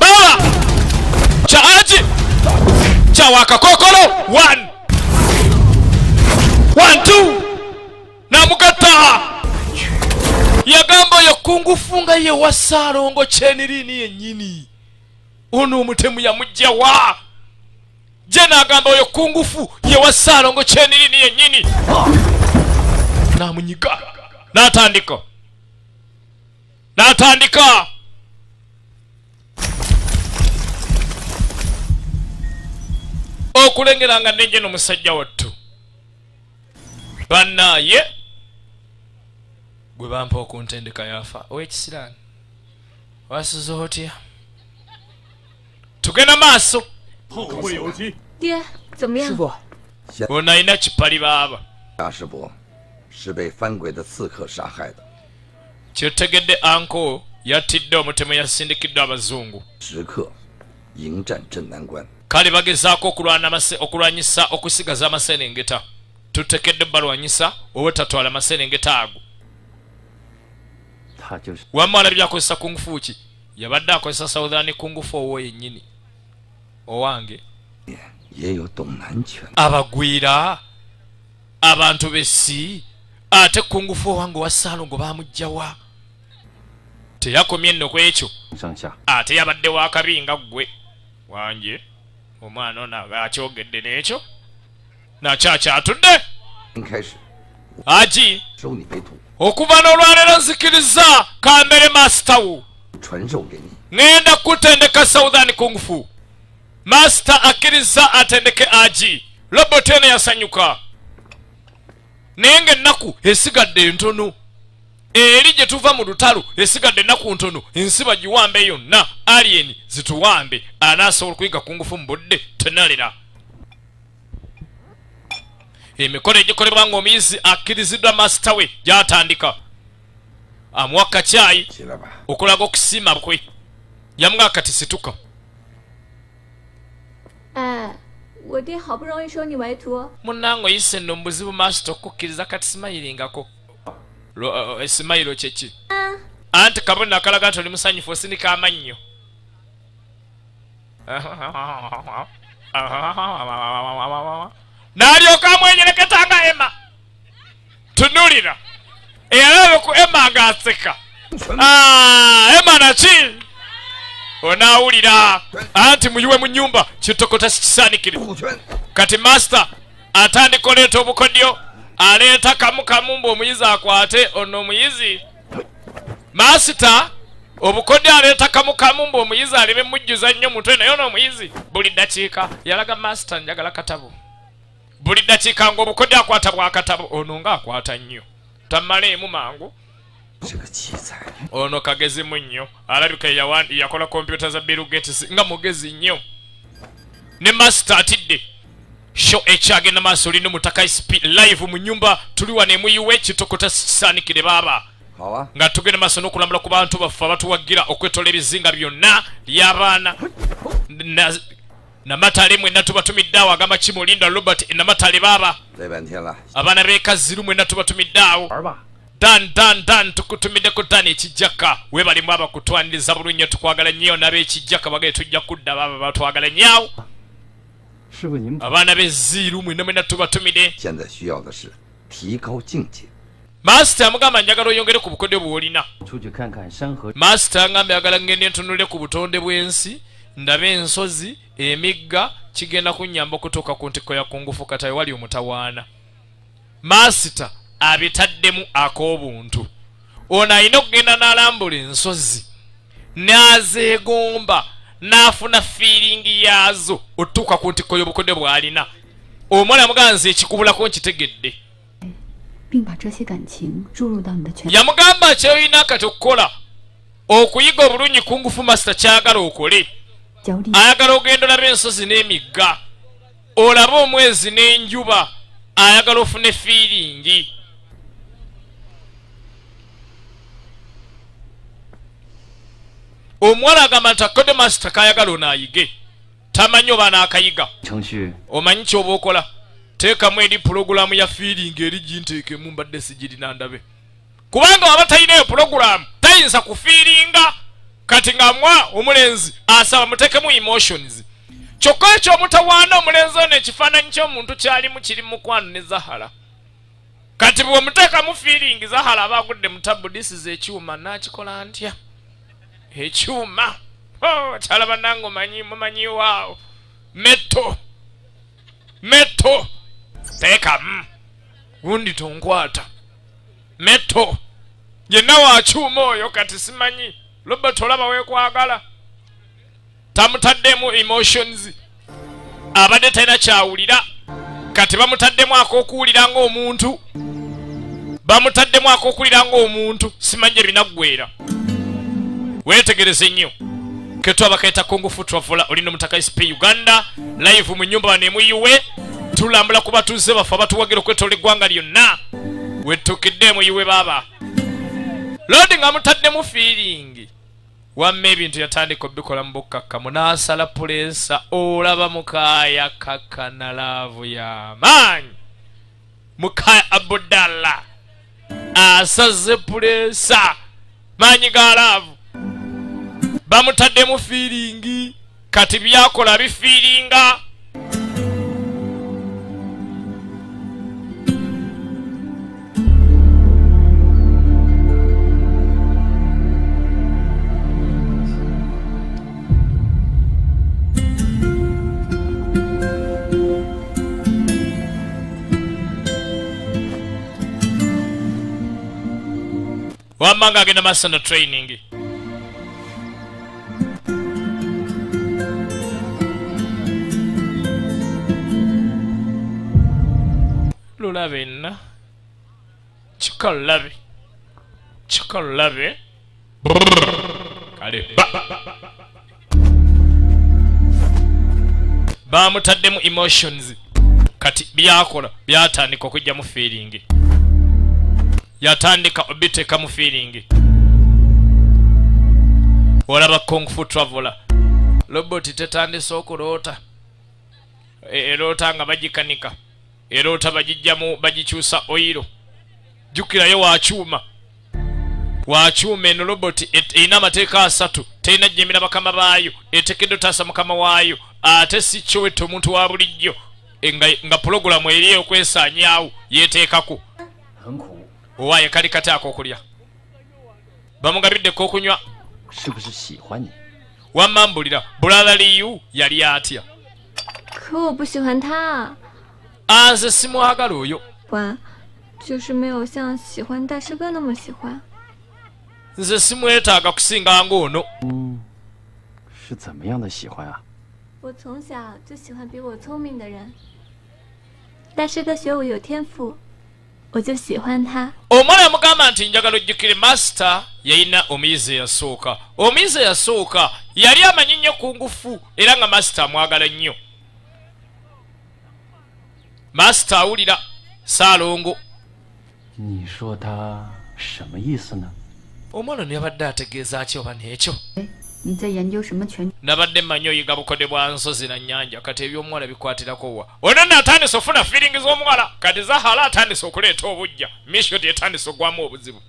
baba cha Haji cha wakakokolo 1 2 namugata. Yagamba yokungufunga ye wasalongo Chenirini yennyini, ono omutemu yamujjawa. Jeno agamba yokungufu ye wasalongo Chenirini yennyini, namunyiga n'atandika okulengeranga nenje n'omusajja wattu. Bannaye gwe bampa okuntendeka yafa ow'ekisiraani wasuze otya? Tugenda maaso. 爹，怎么样？师傅， ono alina kipali baaba. 大师伯是被番鬼的刺客杀害的， Kyotegedde anko yattidde omutemu yasindikiddwa abazungu. 时刻迎战镇南关。 Kale bagezaako okulwanyisa okusigaza amaserengeta. Tutekedde balwanyisa obutatwala amaserengeta ago. 他就是 Wamma alabye akozesa kungufu ki? Yabadde akozesa Southern kungufu owo yennyini. Owange 也有东南拳， abagwira abantu b'essi, ate kungufu owange wa Salongo baamugjawa. Teyakomye nno ku ekyo, 上下 ate yabadde wakabi nga ggwe wange. Omwana ono akyogedde n'ekyo nakyakyatudde. 开始 Haji 收你为徒， okuva n'olwaleero nzikiriza kambere master wo, 传授给你。 ngenda kutendeka Southern kungufu. Master akkiriza atendeke Haji. Robot eno yasanyuka, naye ng'ennaku esigadde ntono. Eri gye tuva mu lutalo esigadde ennaku ntono, ensi bagiwambe yonna, alien zituwambe. Anaasobola okuyiga kungufu mu budde tenalira. Emikolo egikolebwa ng'omuyizi akkiriziddwa master we gy'atandika. Amuwa kacaayi 起来吧， okulaga okusiima kwe. Yamuga kati situka. 哎，我爹好不容易收你为徒， Munnange oyise nno mu buzibu master okukkiriza kati simayilingako. Esimayiro kyeki? Anti kabona akalaga nti oli musanyufu osindika amannyo. N'alyoka amwenyereketa nga Emma. Tunulira. Eyalaba ku Emma ng'aseka. Emma naki? Onaawulira anti muyiwe mu nnyumba kitokota sikisaanikire. 护拳， Kati master atandika oleeta obukodyo, aleeta kamu kamu mbu omuyizi akwate. Ono omuyizi Master obukodde aleeta kamukamu mbuomuyizi aleme mujjuza nnyo mutwe naye n'omuyizi buli ddakiika yalaga master njagala katabo buli ddakiika ng'obukodde akwata bwakatabo ono ng'akwata nnyo tammaleemu mangu ono kagezi mu nnyo alabika yakola kompyuta za Bill Gates nga mugezi nnyo ne master atidde show ekyagenda maaso olina Mutaka SP live mu nnyumba tuli wano emuyiwa ekitokota kisaanikire baaba nga tugenda maaso n'okulambula ku bantu baffe abatuwagira okwetola ebizinga byonna ly'abaana namatale mwenna tubatumiddaawo agamba Kimulinda Robert namatale baaba abaana b'ekaziru mwenna tubatumiddaawo Dan tukutumiddeko Dan ekijjaka webalimu abakutwaniriza bulungi tukwagala nnyo n'ab'ekijjaka bagale tujja kudda baaba batwagala nnyo abaana b'ezziiru mwenna tubatumide Master amugamba njagala oyongere ku bukodde bw'olina Master agamba yagala ngende ntunule ku butonde bw'ensi ndabe ensozi emigga kigenda kunnyamba okutuuka ku ntikko ya kungufu katawe wali omutawaana Master abitaddemu ak'obuntu ono alina okugenda n'alambula ensozi n'azeegomba n'afuna fiiringi yaazo otuuka ku ntikko y'obukodde bw'alina omwana amugamba nze ekikubulako nkitegedde yamugamba kyolina kati okukola okuyiga obulungi kungufu Master kyagala okole ayagala ogenda olaba ensozi n'emigga olabe omwezi n'enjuba ayagala ofune fiiringi omuwala agamba nti akodde Master kayagala onaayige tamanyi oba n'akayiga omanyi kyoba okola teekamu eri pulogulaamu ya fiiringi eri ginteekemu mbadde sigirina ndabe kubanga waba talinayo pulogulaamu tayinza kufiiringa kati ng'amwa omulenzi asaba muteekemu emotions kyokka ekyomutawaana omulenzi ono ekifaananyi ky'omuntu kyalimu kiri mukwano ne Zahara kati bwe muteekamu fiiringi Zahara aba agudde mutabu disiza ekyuma naakikola ntya ekyuma kyala bannange mumanyiwaawo meto teekamu gundi tonkwata meto yenna wakyuma oyo kati simanyi Robert olaba weekwagala tamutaddemu emotions abadde talina kyawulira kati bamutaddemu ak'okuwulira ng'omuntu simanyi ebinaggwera weetegereze nnyo ketwaba kaita kungufu traveler olina Mutaka SP Uganda live mu nnyumba wanemuyiwe tulambula ku batuuze baffe abatuwagira okwetola eggwanga lyonna wetukiddemu yiwe baaba lodi nga mutaddemu fiiringi wamme ebintu yatandika obikola mu bukkakkamu n'asala puleesa olaba Mukaya kakkana laavu y'amaanyi Mukaya Abudalla asaze puleesa maanyi ga laavu bamutaddemu fiiringi kati byakola bifiiringa wamanga agenda masana training lulabe nna kikalabe kale bamutaddemu emotions kati byakola byatandika okujja mu feeling yatandika obiteeka mu feeling olaba kung fu traveler robot tetandise okuloota eroota nga bagikanika eroota bagijjamu bagikyusa oyiro jukirayo wakyuma eno robot erina amateeka 3 terina jjemera bakama baayo etekedde otaasa mukama waayo ate si kyowetta omuntu wa bulijjo nga pulogulamu eri okwesaanyaawo yeeteekako owaaye kali kataako okulya bamugabiddeko okunywa wamambulira bulala liyu yali atya 可我不喜欢他。 anze simwagala oyo 就是没有像喜欢大师哥那么喜欢。nze simwetaaga kusinga ng'ono. 是怎么样的喜欢啊？ 我从小就喜欢比我聪明的人。大师哥学我有天赋，我就喜欢他。 omwana yamugamba nti njagala ojjukire masita yalina omuyizi eyasooka. omuyizi eyasooka yali amanyi nnyo ku ngufu era nga masita amwagala nnyo. masita awulira Ssaalongo. 你说他什么意思呢？ omwana ono yabadde ategeeza ki oba n'ekyo? 你在研究什么拳？ nabadde mmanyi oyiga bukodde bwa nsozi na nnyanja kati eby'omuwala bikwatirako wa. ono nno atandise ofuna feelingi z'omuwala kati Zahara atandise okuleeta obujja. Mission etandise ogwamu obuzibu.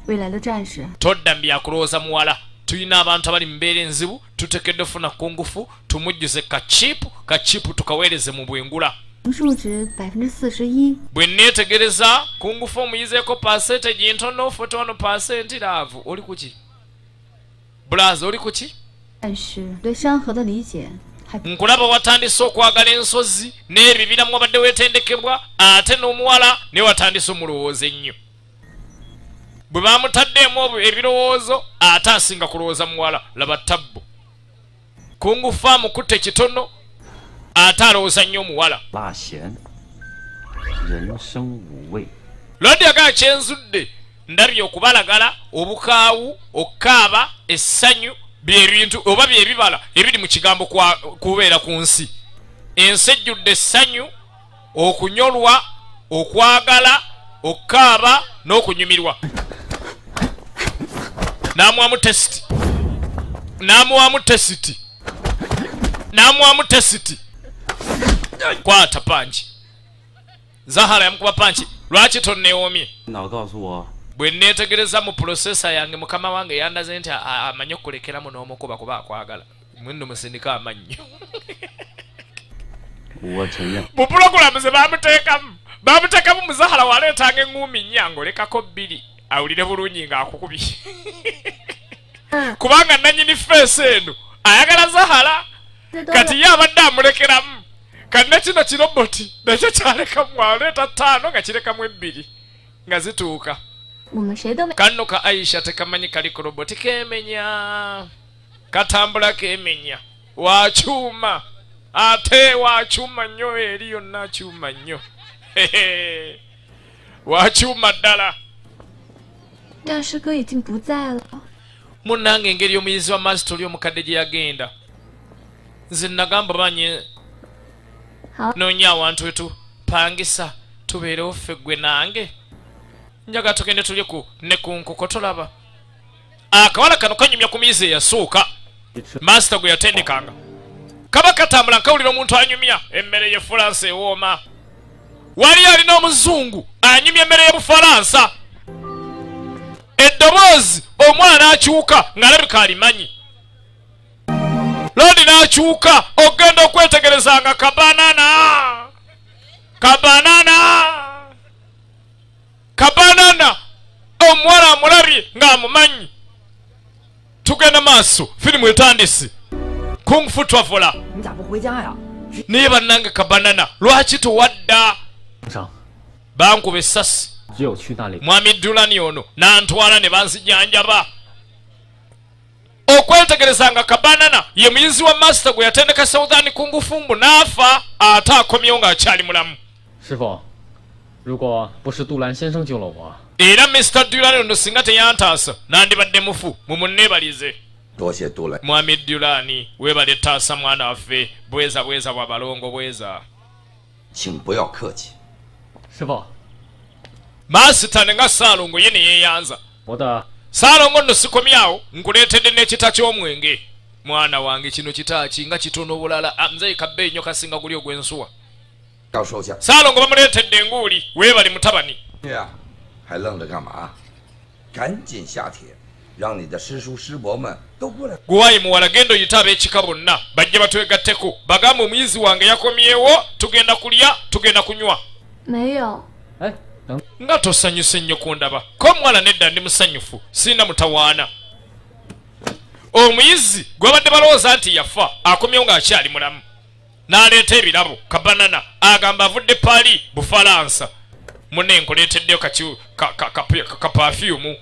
未来的战士， todda mu byakulowooza muwala. tulina abantu abali mu mbeera enzibu tuteekeddwa ofuna kungufu tumujjuze kachipu tukaweereze mu bwengula. 数值41%。 bwe neetegereza kungufu omuyizeeko percentage ntono 41% laavu. oli kuki? Blaze oli kuki? 但是对山河的理解还 nkulaba watandise okwagala ensozi n'ebibiramu wabadde weetendekebwa ate n'omuwala ne watandise omulowooza ennyo. bwe bamutaddeemu ebirowoozo ate asinga kulowooza muwala. laba tabbu kungufu amukutte kitono ate alowooza nnyo omuwala. 辣咸，人生无味。 lodi agala kyenzudde ndabye okubalagala obukaawu okukaaba essanyu byebintu oba byebibala ebiri mu kigambo kubeera ku nsi. ensi ejjudde essanyu okunyolwa okwagala okukaaba n'okunyumirwa. n'amuwamu tesiti kwata panchi. Zahara yamukuba panchi. lwaki tonneewoomye? 脑告诉我， bwe neetegereza mu processor yange mukama wange yandaze nti amanyi okukulekeramu n'omukuba kuba akwagala. mwenno musindika amannyo. 我承认。 mu pulogulamu ze bamuteekamu mu Zahara waleetanga eŋŋuumi nnyango lekako bbiri awulire bulungi ng'akukubye. kubanga nannyini feesi eno ayagala Zahara kati ye abadde amulekeramu. kati ne kino kiroboti nakyo kyalekamu aleeta 5 nga kirekamu 2 nga zituuka. 我们谁都没。 kanno ka Aisha tekamanyi kali ku roboti keemenya katambula keemenya wakyuma ate wakyuma nnyo eri yonna kyuma nnyo wakyuma ddala. 大师哥已经不在了。 munnange engeri omuyizi wa masita oli omukadde gye yagenda nze nagamba banye noonya awantu wetupangisa tubeerewo ffe ggwe nange njaga tugende tulye ne ku nkoko tolaba. akawala kano kanyumya ku miyizi eyasooka masita gwe yatendekanga kaba katambula nkawulira omuntu anyumya emmere y'efulansa ewooma. wali alina omuzungu anyumya emmere y'ebufalansa. eddoboozi omwana n'akyuka ng'alabika alimanyi. lodi n'akyuka ogenda okwetegerezanga kabanana omuwala amulabye ng'amumanyi. tugenda maaso firimu etandise. kungfu twavola. 你咋不回家呀？ naye bannange kabanana lwaki towadda? 上， bankuba essasi 只有去那里。 mwami Dulani ono n'antwala ne banzijanjaba. okwetegerezanga kabanana ye muyizi wa masita gwe yatendeka Southern kungufumbu n'afa ate akomyewo ng'akyali mulamu. 师傅，如果不是杜兰先生救了我， era Mr. Dulani ono singa teyantaasa nandibadde mufu. mumunneebalize 多谢杜兰。 mwami Dulani weebale taasa mwana waffe bweza bwa balongo bweza. 请不要客气。 师傅， masita ne nga Ssaalongo ye ne yeeyanza. 我的 Ssaalongo nno sikomyawo nkuleetedde n'ekita ky'omwenge. mwana wange kino kitaaki nga kitono bulala. nze kabbe nnyo kasinga guli ogw'ensuwa. 要收下。 Ssaalongo bamuleetedde enguuli weebale mutabani. 呀，还愣着干嘛？赶紧下帖，让你的师叔师伯们都过来。 gwewayi muwala genda oyita ab'ekika bonna bajje batwegatteko bagambe omuyizi wange yakomyewo tugenda kulya tugenda kunywa. 没有。 哎，等 nga tosanyuse nnyo kundaba ko omuwala nedda ndi musanyufu sirina mutawaana. omuyizi gwabadde balowooza nti yafa akomyewo ng'akyali mulamu. n'aleeta ebirabo kabanana agamba avudde Paris Bufalansa. munne nkuleeteddeyo kapafyumu.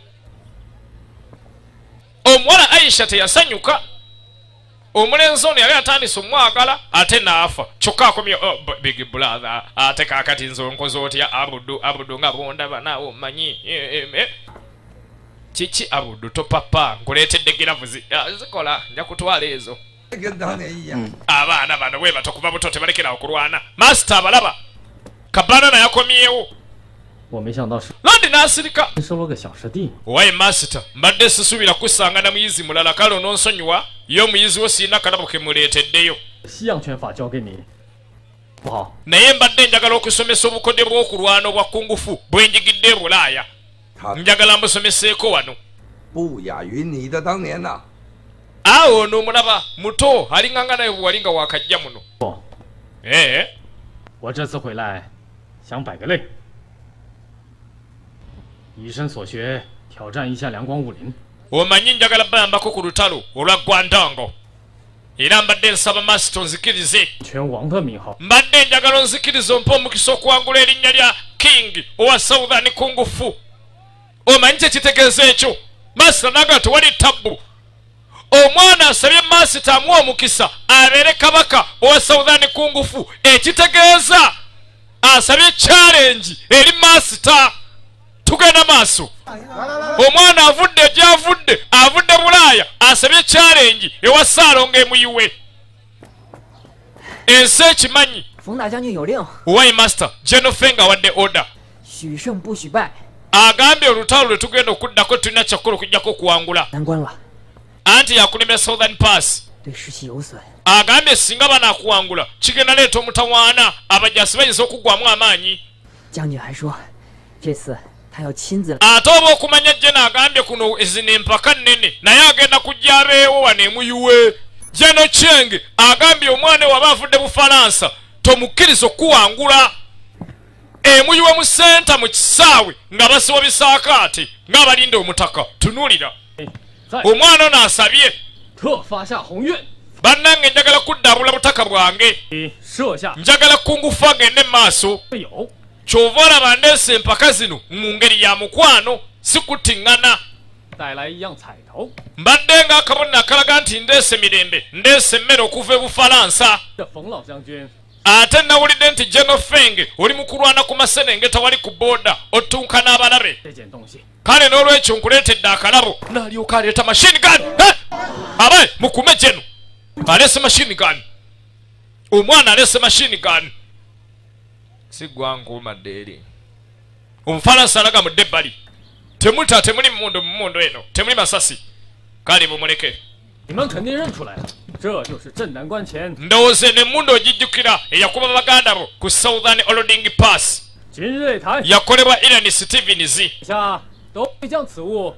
omuwala Aisha teyasanyuka. Omulenzi ono yali atandise omwagala ate naafa. Kyokka akomye big brother ate kaakati nze onkoze otya Abudu nga bondaba naawe omanyi kiki Abudu topapa nkuleetedde giravuzi zikola nja kutwala ezo. Abaana bano bwe bato kuva buto tebalekera okulwana. Master abalaba Kabana yakomyewo. Londi nasirika. Owaye Master mbadde sisubira kusangana muyizi mulala kale nonsonyiwa yo muyizi wo sina kalabo ke muleeteddeyo. Naye mbadde njagala okusomesa obukodde bw'okulwana obwa kungufu bwenjigidde Bulaaya. Njagala mbusomeseeko wano. Awo n'omulaba muto alinganga naye bwalinga wakajja muno. 我这次回来想摆个类，以身所学挑战一下两广武林。 Omanyi njagala bayambako ku lutalo olwa Gwandango. Era mbadde nsaba Master nzikirize. 拳王的名号。 Mbadde njagala nzikirize ompa omukisa okuwangula erinnya lya King owa Southern Kung Fu. Omanyi kye kitegeeza ekyo? Master naga tewali tabbu. Omwana asabye Master amuwa omukisa abeere kabaka owa Southern Kung Fu. Ekitegeeza asabye challenge eri Master. Tugenda maaso. Omwana avudde avudde Bulaaya asabye challenge ewa Saalonga emuyiwe. Ensi ekimanyi. 冯大将军有令。 Owaye Master General Feng awadde order. 许胜不许败。 Agambye olutalo lwe tugenda okuddako tulina kyakkola okujjako okuwangula. 难关了。 Anti yakulemera Southern Pass. 对士气有损。 Agambye singa banaakuwangula kigenda leeta omutawaana abajasi bayinza okugwamu amaanyi. 将军还说，这次他要亲自。 Ate oba okumanya Jena agambye kuno ezino empaka nnene naye agenda kujja abeewo wano emuyiwe. Jeno Cheng agambye omwana waba avudde Bufalansa tomukkiriza okuwangula. Emuyiwe mu senta mu kisaawe nga basiwa bisaakaate ng'abalinda omutaka. Tunuulira. Omwana ono asabye. 特发下宏愿。 Bannange njagala kuddaabula butaka bwange. 设下 Njagala kungufu agende maaso. 有 Kyova olaba ndeese empaka zino mu ngeri ya mukwano si kutiŋŋana. 带来一样彩头。 Mbadde ng'akabona akalaga nti ndeese mirembe ndeese emmere okuva e Bufalansa. 这冯老将军 Ate nawulidde nti General Feng oli mu kulwana ku maserengeta wali ku booda otunka n'abalabe. 这件东西 Kale n'olwekyo nkuleetedde akalabo n'alyoka aleeta machine gun. Abaye mukume Jeno aleese machine gun. Omwana aleese machine gun. Si gwangu madde eri. Omufalansa alaga mudde ebbali. Temuli mmundu eno. Temuli masasi. Kale mumuleke. 你们肯定认出来了，这就是镇南关前。 Ndowooza n'emmundu ogijjukira eyakuba baganda bo ku Southern Holding Pass. 今日擂台， Yakolebwa Ian Stevens. 下都会将此物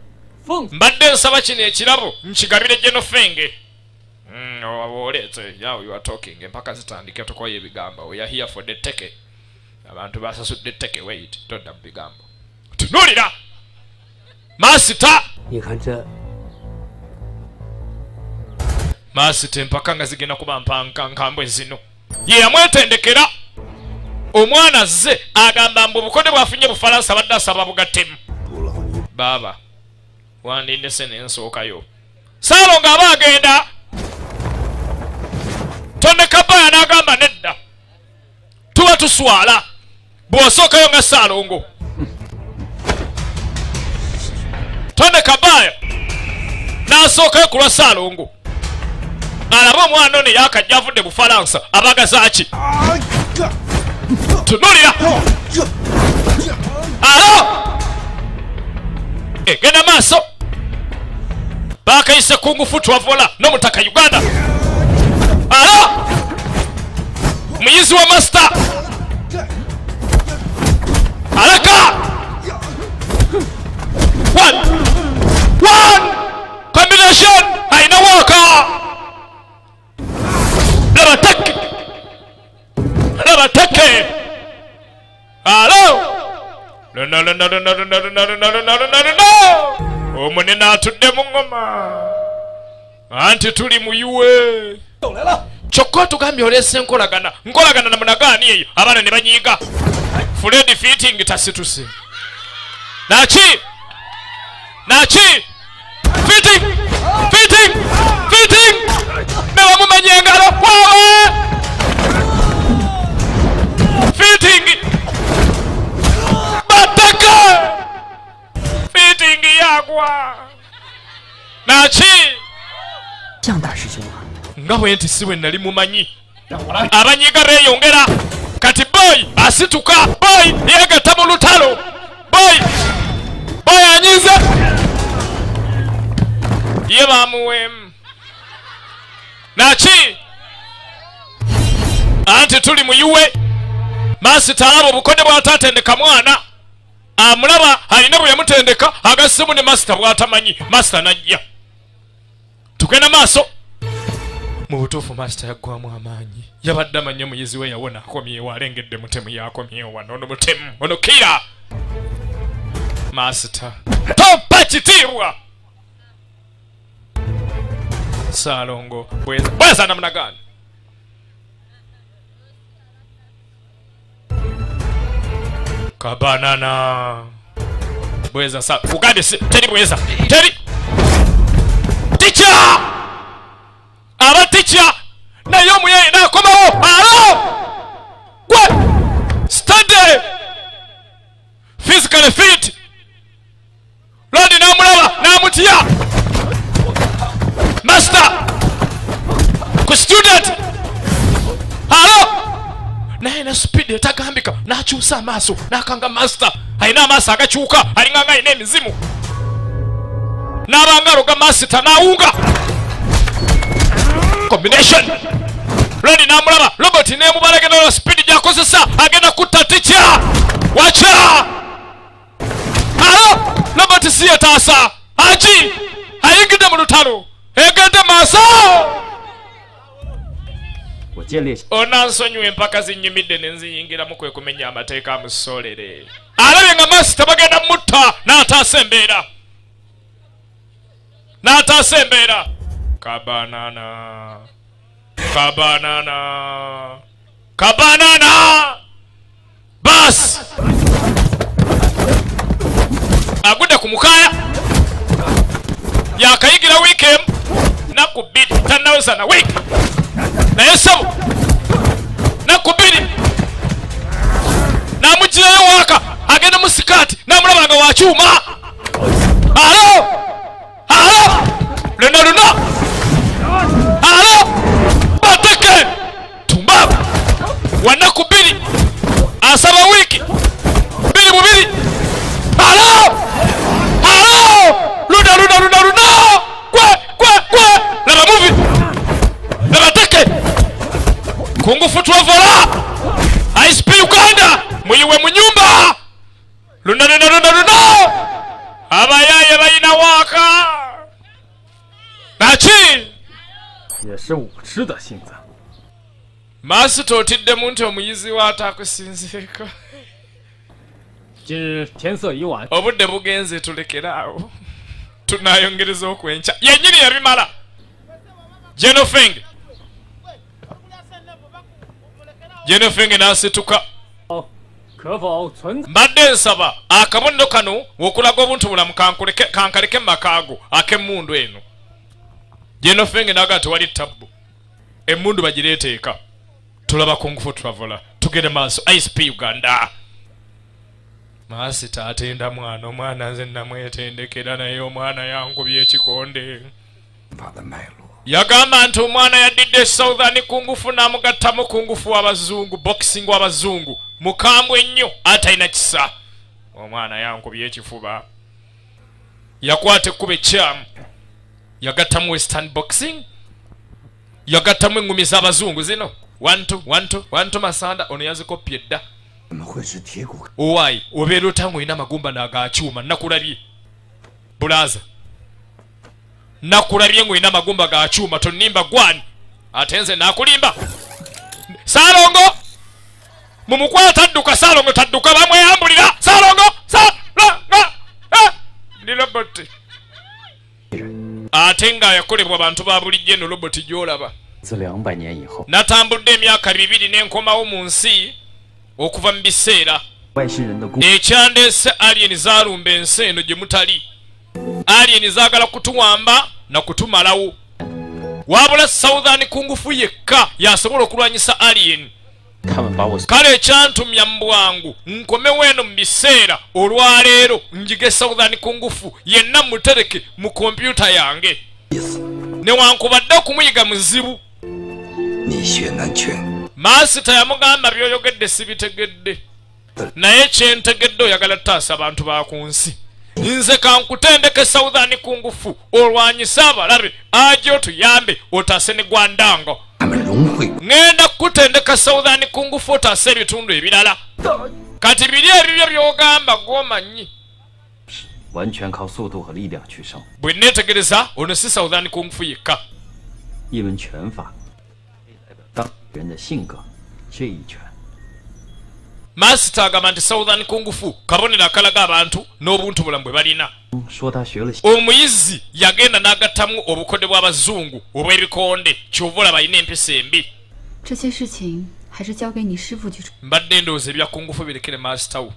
奉。 Mbadde nsaba kino ekirabo nkigabire General Feng. Oleeze now you are talking empaka zitandike tukoye ebigambo. We are here for the take. Abantu basasudde take wait todda mu bigambo. Tunuulira. Master. 你看这 Master empaka nga zigenda kuba nkambwe zino. Ye yamwetendekera. Omwana azze agamba mbu obukodde bwafunye Bufalansa badde asaba bugattemu. Baba wandinde se nensookayo. Saalonga aba agenda. Tonne Kabaya n'agamba nedda. Tuba tuswala. Bw'osookayo nga Saalongo. Tonne Kabaya n'asookayo ku lwa Saalongo. Alaba omwana ono yakajja avudde Bufalansa abagaza ki? Tunuulira. Alo! Genda maaso. Baakayise kungufu twavola n'omutaka Uganda. Alo! Muyizi wa Master. Alaka! One! Combination! Haina waka! Labatake! Alo! No! Omunene atudde mu ngoma. Anti tuli muyuwe. Kyokka tugambye oleese nkolagana. Nkolagana na munagaani eyo. Abaana ne banyiiga. Fred fitting tasituse. Nachi! Fitting! Fitting! Fitting! Nebamumanyi engalo wawe! Fitting! Bataka! Fitting yagwa! Naki! 向大师兄啊， nga bwe nti si bwe nali mumanyi. Abanyiga beeyongera kati boy asituka boy yeegatta mu lutalo boy anyize ye bamuwemu naki anti tuli mu yuwe masita alaba obukodde bw'ataatendeka mwana amulaba alina bwe yamutendeka agasimu ne masita bw'atamanyi masita najja tugenda maaso. Mu butuufu masita yaggwamu amaanyi yabadde amanya muyizi we yawona akomyewo alengedde mutemu yakomyewo wano ono mutemu ono kira masita tompa kitiibwa Salongo bweza namna gani kabanana bweza sa ugande teri bweza teri ticha abaticha naye omuyayi nakomawo alo gwe stade physically fit lodi namulaba namutya master ku student alo naye na speed etagambika nakyusa amaaso nakanga master alina amaaso agakyuka alinganga alina emizimu n'abangalo ga master nawunga combination lodi namulaba robot nemubalage nola speed gyakozesa agenda kutta ticha wacha alo robot siye taasa aji ayingidde mu lutalo egende maaso onansonyiwa empaka zinyumidde nenziyingiramu kwe kumenya amateeka amusolere alabye nga masita bagenda mutta n'ataasa embeera kabanana bas agudde ku mukaya yakayigira weekend naku bbiri tannaweza na week naye sabo naku bbiri namugirayo waka agenda mu sikaati namulaba nga wakyuma alo luna alo bateke tumbabu wanaku bbiri asaba wiki bbiri mubiri alo luna kwe laba muvi laba teke kungufu twavola ISP Uganda muyiwe mu nyumba luna abayaye bayina waka naki 也是我吃的性子。 Masita otiddemu nti omuyizi waataakusinziika 今日天色已晚， obudde bugenze tulekeraawo tunaayongereza okwenkya yennyini yabimala Jenofeng n'asituka 可否存在？ mbadde nsaba akabonero kano okulaga obuntubulamu kankaleke makaago ak'emmundu eno Jenofeng n'agaa tewali tabbu emmundu bagireeteeka tulaba kungufu traveler tugende maaso ISP Uganda Masita atenda omwana nze namwetendekera naye omwana yankubye ekikonde yagamba nti omwana yaddidde Southern kungufu n'amugattamu kungufu w'abazungu boxing w'abazungu mukambwe ennyo atalina kisa omwana yankubye ekifuba yakwata ekkuba ekyamu yagattamu western boxing yagattamu engumi z'abazungu zino 1-2 masanda ono yazikoppye dda owayi obeera otangu olina amagumba n'agakyuma nakulabye bulaza nakulabye ng'olina amagumba ga kyuma tonimba gwani ate nze nakulimba Salongo mumukwata tadduka Salongo tadduka bamweyambulira Salongo ndi robot ate nga yakolebwa abantu ba bulijjo eno robot gy'olaba 自200年以后， natambudde emyaka 200 n'enkomawo mu nsi okuva mu biseera 外星人的故 ekyandeese alien zaalumba ensi eno gye mutali alien zaagala kutuwamba na kutumalawo wabula Southern kungufu yekka yasobola okulwanyisa alien kale ekyantumya mu bwangu nkomewo eno mu biseera olwaleero njige Southern kungufu yenna mutereke mu kompyuta yange newankubadde okumuyiga muzibu Master yamugamba byoyogedde sibitegedde naye kyentegedde oyagala taasa abantu bakunsi nze kankutendeke Southern kungufu olwanyisa abalabe aje otuyambe otaase ne Gwandango ngenda kutendeka Southern kungufu otaase ebitundu ebirala kati biri ebibyo byogamba gwomanyi bwe netegereza ono si Southern kungufu yekka Master agamba nti Southern kungufu kabonera akalaga abantu n'obuntu bulamu bwe balina omuyizi yagenda n'agattamu obukode bw'abazungu obw'ebikonde kyovula balina empisa embi mbadde ndowooza ebya kungufu birekere Master wo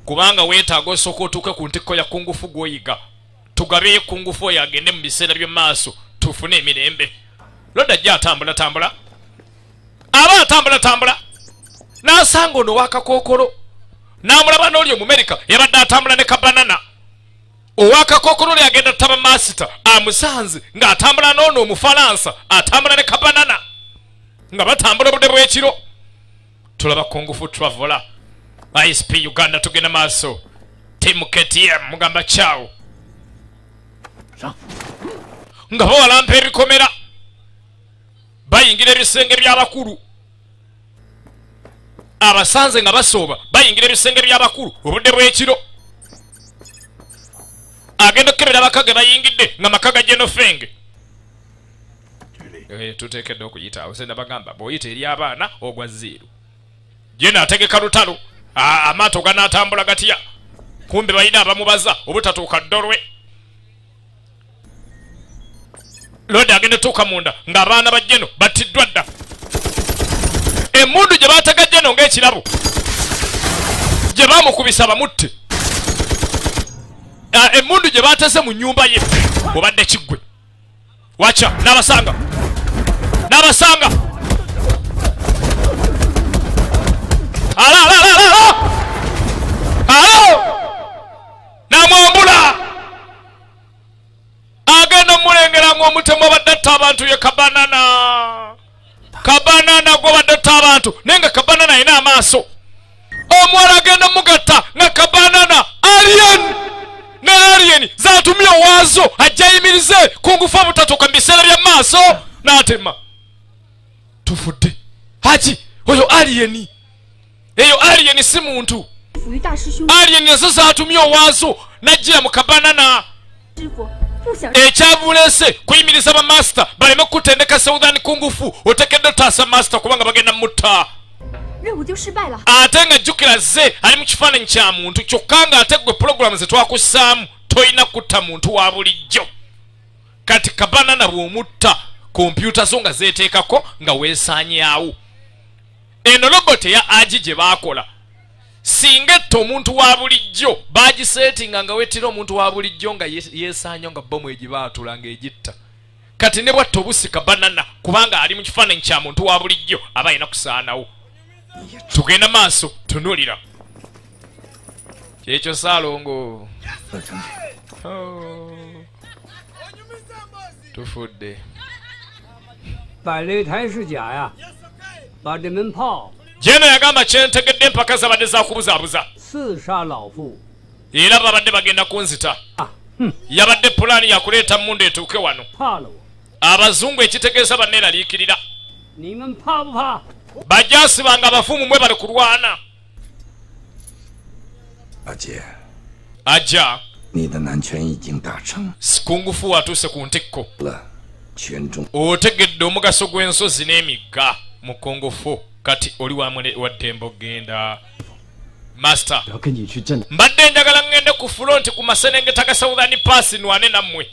kubanga weetaaga osooka otuuke ku ntikko ya kungufu gw'oyiga tugabeyo kungufu oyo agende mu biseera by'omu maaso tufune emirembe Loda ajja atambula aba atambula n'asanga ono wakakookolo n'amulaba n'oli Omumerika yabadde atambula ne kabanana owakakookolo lye agenda taba Master amusanze ng'atambula n'ono Omufalansa atambula ne kabanana nga batambula budde bw'ekiro tulaba kungufu traveler ISP Uganda tugenda maaso Team KTM mugamba chao nga bawalampa ebikomera bayingira ebisenge by'abakulu abasanze nga basooba bayingira ebisenge by'abakulu obudde bw'ekiro agenda okukebera abakage bayingidde nga makaga Jenofenge tuteekedde okuyitaawo senda bagamba bw'oyita eri abaana ogwa ziiru jena ategeka lutalo amaato ganaatambula gatya kumbe balina abamubaza obutatuuka ddolwe Loda agenda tuuka munda ng'abaana ba Jeno battiddwa dda emmundu gye baatega Jeno ng'ekirabo gye baamukubisa bamutte emmundu gye baateze mu nnyumba ye obadde kiggwe wacha n'abasanga namwambula agenda mulengera ng'omutemu obadde atta abantu ye kabanana gw'obadde atta abantu naye nga kabanana alina amaaso omuwala agenda mugatta nga kabanana alien zaatumye owaazo ajja ayimirize kungufu obutatuuka mu biseera bya maaso n'atema tufudde haji oyo alien si muntu alien nazo zaatumye owaazo najjira mu kabanana ekyabulese kuyimiriza ba Master baleme kutendeka Southern kungufu otekedde otaasa Master kubanga bagenda mutta ate nga jjukira ze ali mu kifaananyi kya muntu kyokka nga ate gwe pulogulamu ze twakussaamu toyina kutta muntu wa bulijjo kati kabanana bw'omutta kompyuta zo nga zeeteekako nga weesaanyaawo eno loboti eya agi gye baakola singa etta omuntu wa bulijjo baagiseetinga nga wettira omuntu wa bulijjo nga yeesaanyo nga bomu egibaatula ng'egitta kati ne bwatta obusi kabanana kubanga ali mu kifaananyi kya muntu wa bulijjo aba alina kusaanawo tugenda maaso tunuulira kyekyo Saalongo tufudde 把这门炮 Jeno yagamba kyentegedde empaka zabadde zakubuzaabuza 刺杀老妇 era babadde bagenda kunzita yabadde pulaani yakuleeta mundu etuuke wano abazungu ekitegeeza banneeraliikirira bajaasi bange abafumu mwe bali kulwana ajja kungufu atuuse ku ntikko otegedde omugaso gw'ensozi n'emigga mu kungufu kati oli wa ddembe ogenda Master mbadde njagala ngende ku front ku maserengeta ga Southern Pass nwane nammwe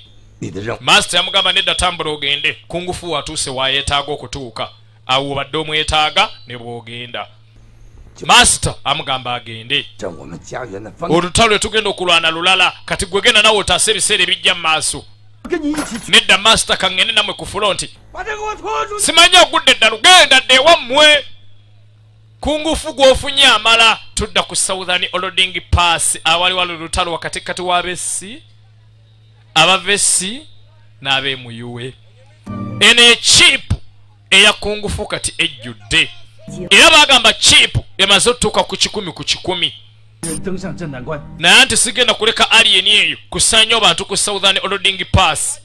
Master yamugamba nedda tambula ogende kungufu atuuse wayeetaaga okutuuka awo badde omwetaaga ne bw'ogenda master amugamba agende 正我们家园的方。 olutalo tugenda okulwana lulala kati gwe genda nawe otaase ebiseera ebijja mu maaso nedda master kangende namwe ku fulonti simanyi ogudde ddala genda dde ewammwe kungufu gw'ofunye amala tudda ku southern holding pass awali wali olutalo wakatikati w'abessi abavessi n'abemuyuwe eno echipu eya kungufu kati ejjudde era bagamba chipu emaze otuuka ku 10 ku 10 naye nti sigenda kuleka alien eyo kusaanya abantu ku southern holding pass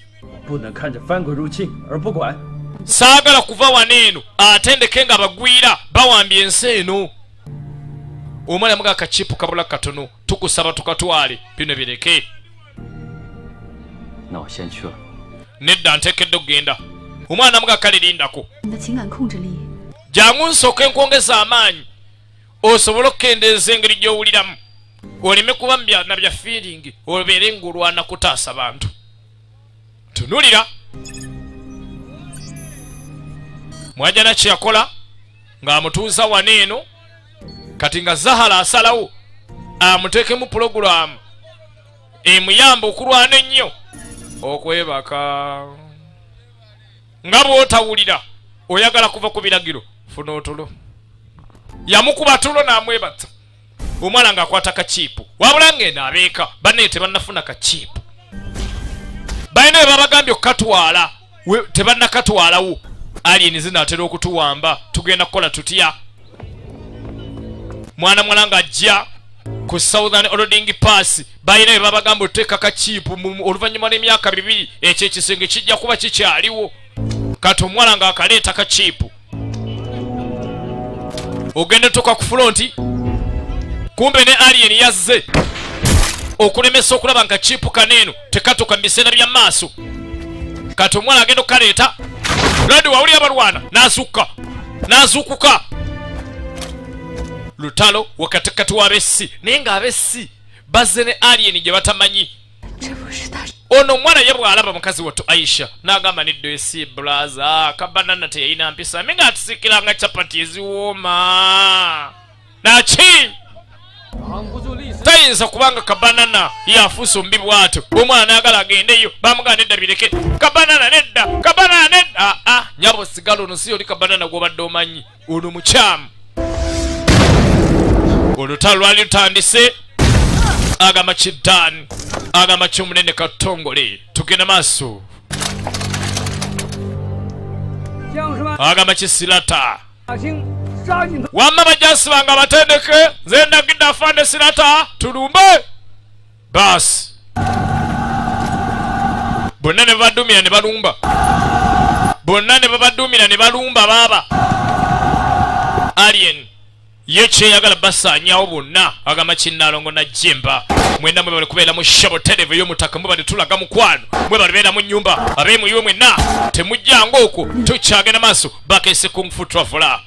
saagala kuva waneeno atendeke nga bagwira bawambye ensi eno omwana muga akachipu kabula katono tukusaba tukatwale bino bireke nedda ntekedde okugenda omwana muga kalirindako jangu nsooke nkwongeza amaanyi osobola okukendeeza engeri gy'owuliramu oleme kuba na bya feeling obeere ng'olwana kutaasa bantu tunulira mwajana kye yakola ng'amutuuza waneeno kati nga Zahara asalawo amuteekemu pulogulaamu emuyamba okulwana ennyo okwebaka nga bw'otawulira oyagala kuva ku biragiro funa otulo yamukuba tulo n'amwebaza omwana ng'akwata kachipu wabula ng'eno abeeka banne tebannafuna kachipu balina we babagambye okukatwala tebannakatwalawo alien zinaatera okutuwamba tugenda kukola tutya mwana ng'ajja ku southern holding pass balina we babagambye oteeka kachipu oluvannyuma n'emyaka 2 ekyo ekisenge kijja kuba kikyaliwo kati omwana ng'akaleeta kachipu ogenda toka ku fulonti kumbe ne alien yazze okulemesa okulaba nga chipu kaneeno tekatoka mu biseera bya maaso kati omwana agenda okukaleeta lodi wawulira balwana n'azuukuka lutalo wakatikati w'abessi naye ng'abessi bazze ne alien gye batamanyi ono omwana ye bw'alaba mukazi wattu Aisha n'agamba neddo esi blaza kabanana teyayina mpisa ame ng'atusikiranga capati eziwooma naki tayinza kubanga kabanana yafuusa omubi bw'atyo omwana n'agala agendeyo bamugana nedda bireke kabanana nedda nyabo sigala ono si oli kabanana gw'obadde omanyi ono mukyamu olutalo lwali lutandise agamba kiddani agamba ky'omunene katongole tugenda maaso agamba kisirata wamma bajasi bange abatendeke nze ndagidde afande sirata tulumbe basi bonna ne babadumira ne balumba baba alien ye kyeyagala basaanyawo bonna agamba kinnalongo najjemba mwena mwe bali kubeera mu shabo televu ey'omutaka mwe bali tulaga mukwano mwe bali beera mu nnyumba abeemuyiwe mwenna temujjanga okwo tukyagenda maaso bakese kung fu traveler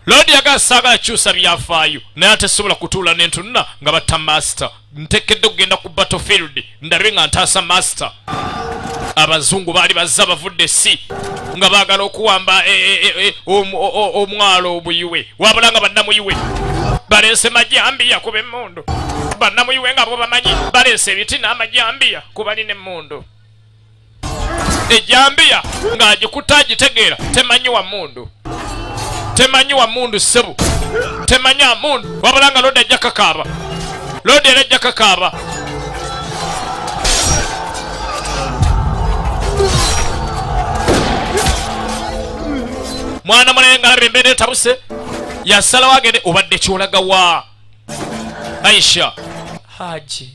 lodi yagala saagala kyusa byafaayo naye atesobola kutuula n'entunula nga batta master ntekedde okugenda ku battlefield ndabe nga ntaasa master abazungu baali bazza bavudde si nga baagala okuwamba omwalo obuyiwe wabula nga bannamuyiwe baleese majambiya kuba emmundu bannamuyiwe nga bo bamanyi baleese ebiti n'amajambiya kubalina emmundu ejambiya ng'agikuta agitegeera temanyi wa mundu ssebu temanyi amundu wabula nga lodi ajja kakaaba lodi era ajja kakaaba mwana munene ng'alaba embeera etabuse yasalawo agende obadde kyolaga wa Aisha haji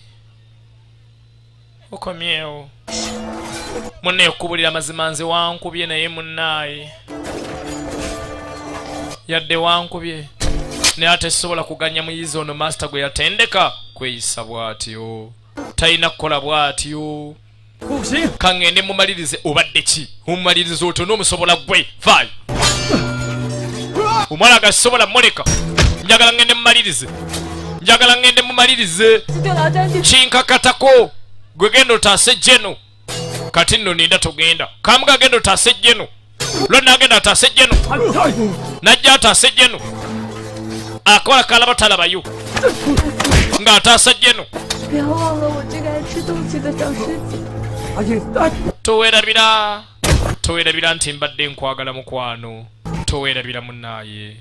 okomyewo munne okubulira mazima nze wankubye naye munnaaye yadde wankubye naye atesobola kuganya muyizi ono master gwe yatendeka kweyisa bw'atyo talina kukola bw'atyo kangende mumalirize obadde ki mumalirize otyo n'omusobola gwe faayo omwana gasobola muleka njagala ngende mumalirize kinkakatako gwe genda otaase jeno kati nno ninda tugenda kamuga agenda otaase jjeno lonna agenda ataase jjeno najja ataase jjeno akabala kalaba talabayo ng'ataasa jjeno 不要忘了我这个爱吃东西的小师姐。 towerabira nti mbadde nkwagala mukwano towerabira munnaaye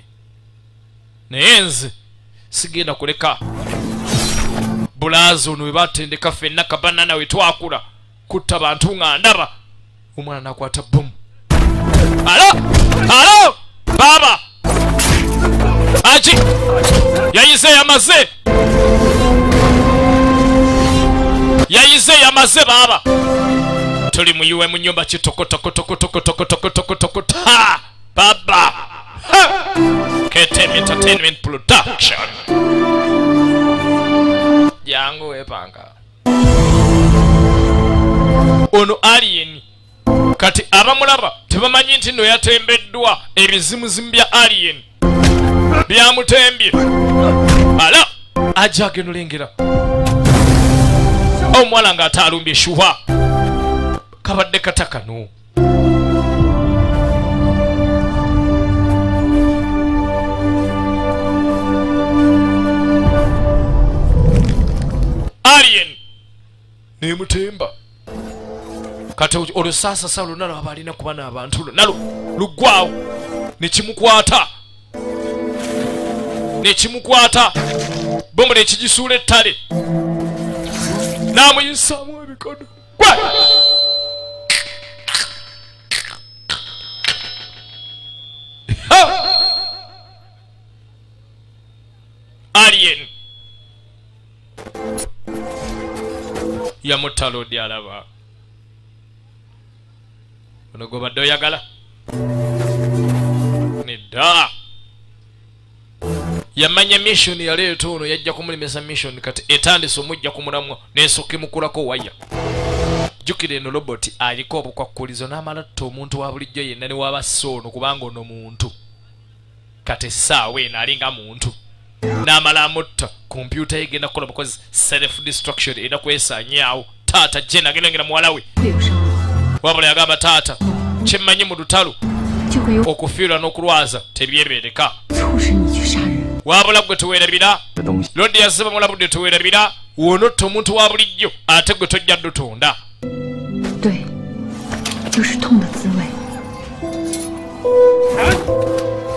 naye nze sigenda kuleka bulaazi ono we batendeka ffenna kabanana we twakula kutta bantu nga ndaba omwana nakwata bomu alo baaba aki yayize yamaze baaba tuli muyiwe mu nyumba kitokotokotokotokotokotokotokotokota baba KTM Entertainment Production jangu wepanga ono alien kati abamulaba tebamanyi nti nno yatembeddwa ebizimuzimu bya alien byamutembye ala ajja agenda olengera omwana ng'ate alumbye shuha kabadde katakano alien nemutemba kati olusaasasa luna lwaba alina kuba n'abantu lunalo luggwawo nekimukwata bomu nekigisuula ettale n'amuyisaamu ebikono alien yamutta odi alaba ono gobadde oyagala nedda yamanya mission yaleeta ono yajja kumulimisa mission kati etandise omujja ku mulamwa n'esooka emukulako waya jjukira eno roboti aliko obukwakkulizo n'amalatta omuntu wa bulijjo yenna ne wabassa ono kubanga ono muntu kati essaawa eno alinga muntu n'amala amutta kompyuta egenda kukola bukozi self destruction era kwesaanyaawo taata jena agendangera muwala we wabula yagamba taata kyemmanyi mu lutalo okufiirwa n'okulwaza tebyebeereka wabula gwe tuweerabira lodi yasaba mulabudde tuweerabira wonotta omuntu wa bulijjo ate gwe tojja ddutonda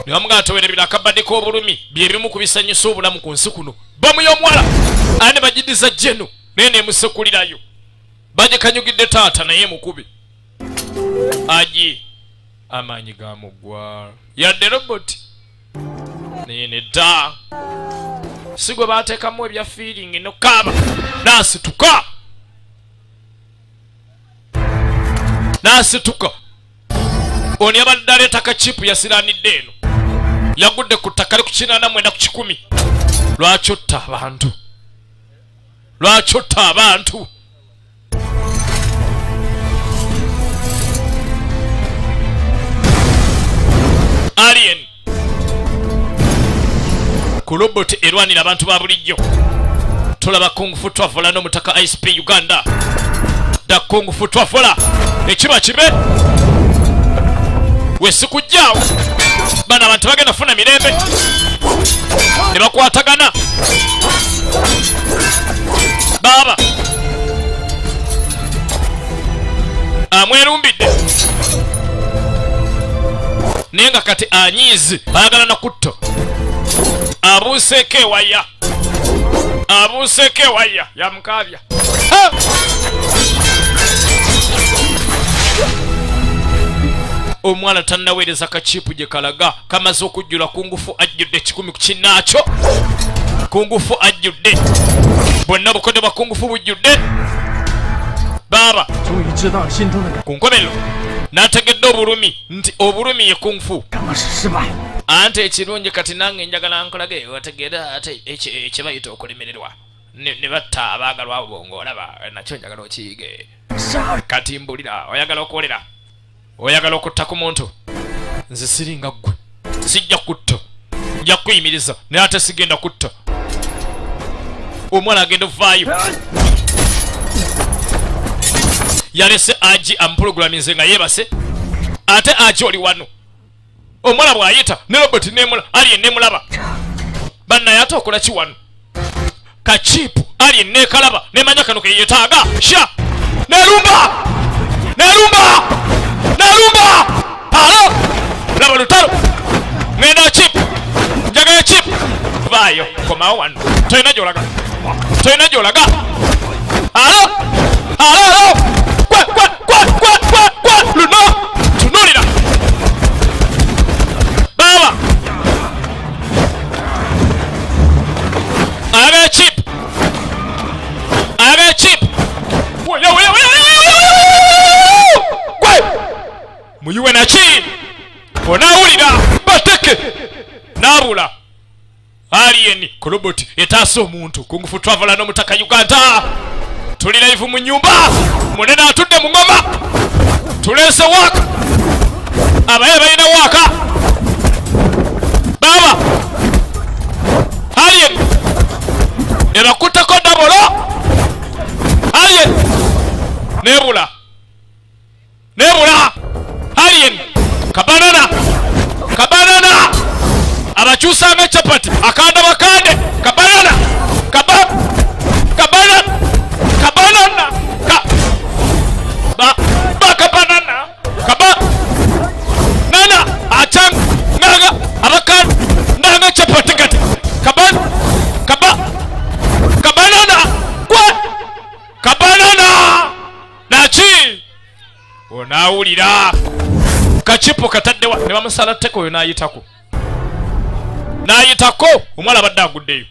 niwamugaa tuweerabira akabadde k'obulumi byebimu ku bisanyusa obulamu ku nsi kuno bomu y'omuwala ane bagidiza jeno naye nemusekulirayo bagikanyugidde taata naye mukubi aji amaanyi gamuggwa yadde roboti naye nedda si gwe baateekamu ebya feeling nokaaba n'asituka ono yabadde aleeta kachipu yasiranidde eno yagudde ku ttaka li ku 89 ku 100 lwaki otta abantu alien ku roboti erwanira abantu ba bulijjo tulaba Kung Fu Twavola n'omutaka ISP Uganda da Kung Fu Twavola ekiba kibe wesikujjaawo bana abantu bagenda funa mirembe ne bakwatagana baba amwerumbidde naye nga kati anyiizi ayagala nakutto abuuseeko ewaya yamukaabya omwana tannaweereza kachipu gye kalaga kamaze okujjula kungufu ajjudde 10 ku kinnaakyo kungufu ajjudde bwonna bukodde bwa kungufu bujjudde baba ku nkomerero n'ategedde obulumi nti obulumi ye kungufu ante ekirungi kati nange njagala nkolage wategeera ate ekibayita okulemererwa ne batta abaagalwa abo bongoolaba nakyo njagala okiyige kati mbulira oyagala okwolera oyagala okutta ku muntu nze siringa ggwe sijja kutta nja kuyimiriza naye ate sigenda kutta omwana agenda ovaayo yalese aji ampulogulaminze nga yebase ate aji oli wano omwala bw'ayita ne Robert nemula Alien nemulaba banna yate okola ki wano kachipu Alien nekalaba nemanya kano ke yetaaga sha nerumba alo laba lutalo ngenda chip njagala chip vayo komawo wano toyina gyolaga alo kwa luno tunulira baba aga chip muyuwe na chi onawulira bateke nabula Alien ku robot etaasa omuntu kungufu traveler n'omutaka Uganda tuli live mu nyumba munene atudde mu ngoma tulese waka abaye balina waka baba Alien ebakuteko dabolo Alien nebula Alien kabanana abakyusanga chapati akanda bakande kabanana achang naga abakanda naga chapati kati kabanana nachi onawulira kachipo kataddewa ne bamusala teko yo nayitako omwala badde aguddeyo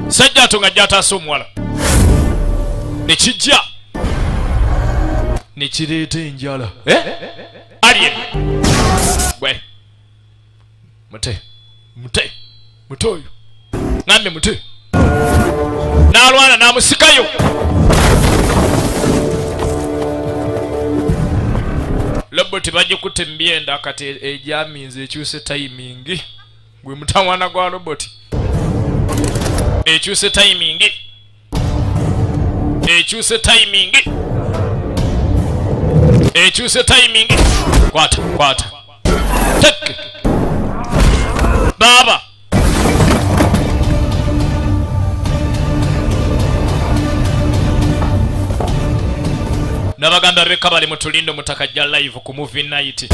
sajja atunga gyataasa omwala nekijja nekireeta enjala Alien gwe mute oyo ngambe mute n'alwana n'amusikayo Robert bajje kutembyenda kati ejaminze ekyuse timing gwe mutamwana gwa Robert ekyuse timing kwata tek baba Nabaganda reka bali mutulindo mutakajja live ku movie night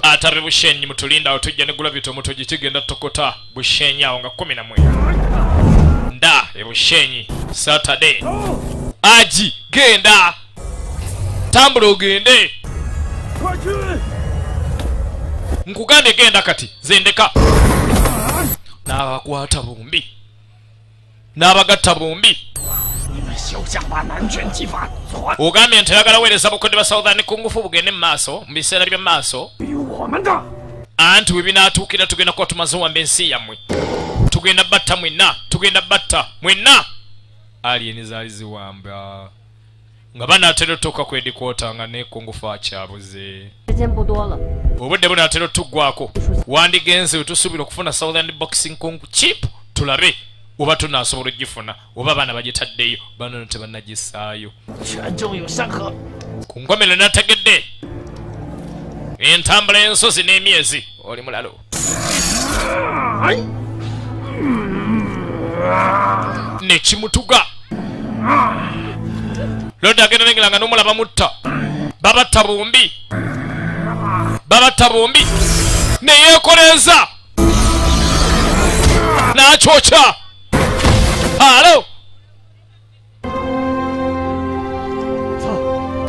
atabe bushenyi mutulinda otujja ne gulabito mutoji kigenda tokota bushenyi awo nga 11 nda ebushenyi Saturday aji genda tambula ogende nkugande genda kati zendeka n'abakwata bombi n'abagatta bombi ugambye nti yagala weereza bukodde ba Southern kungufu bugende mu maaso mu biseera by'emu maaso anti we binaatuukira tugenda kuba tumaze wamba ensi yammwe tugenda batta mwenna Alien zaali ziwamba nga banaatera otuuka kwedikwota nga ne kungufu akyabuze obudde bunaatera otuggwako wandigenze wetusuubira okufuna Southern boxing kungu chip tulabe oba tunaasobola ogifuna oba baana bagitaddeyo bano tebannagisaayo ku nkomero nategedde entambula y'ensozi n'emyezi oli mulalo nekimutuga lodi agenda nengera nga n'omula babatta bombi neyeekoleeza n'akyokya alo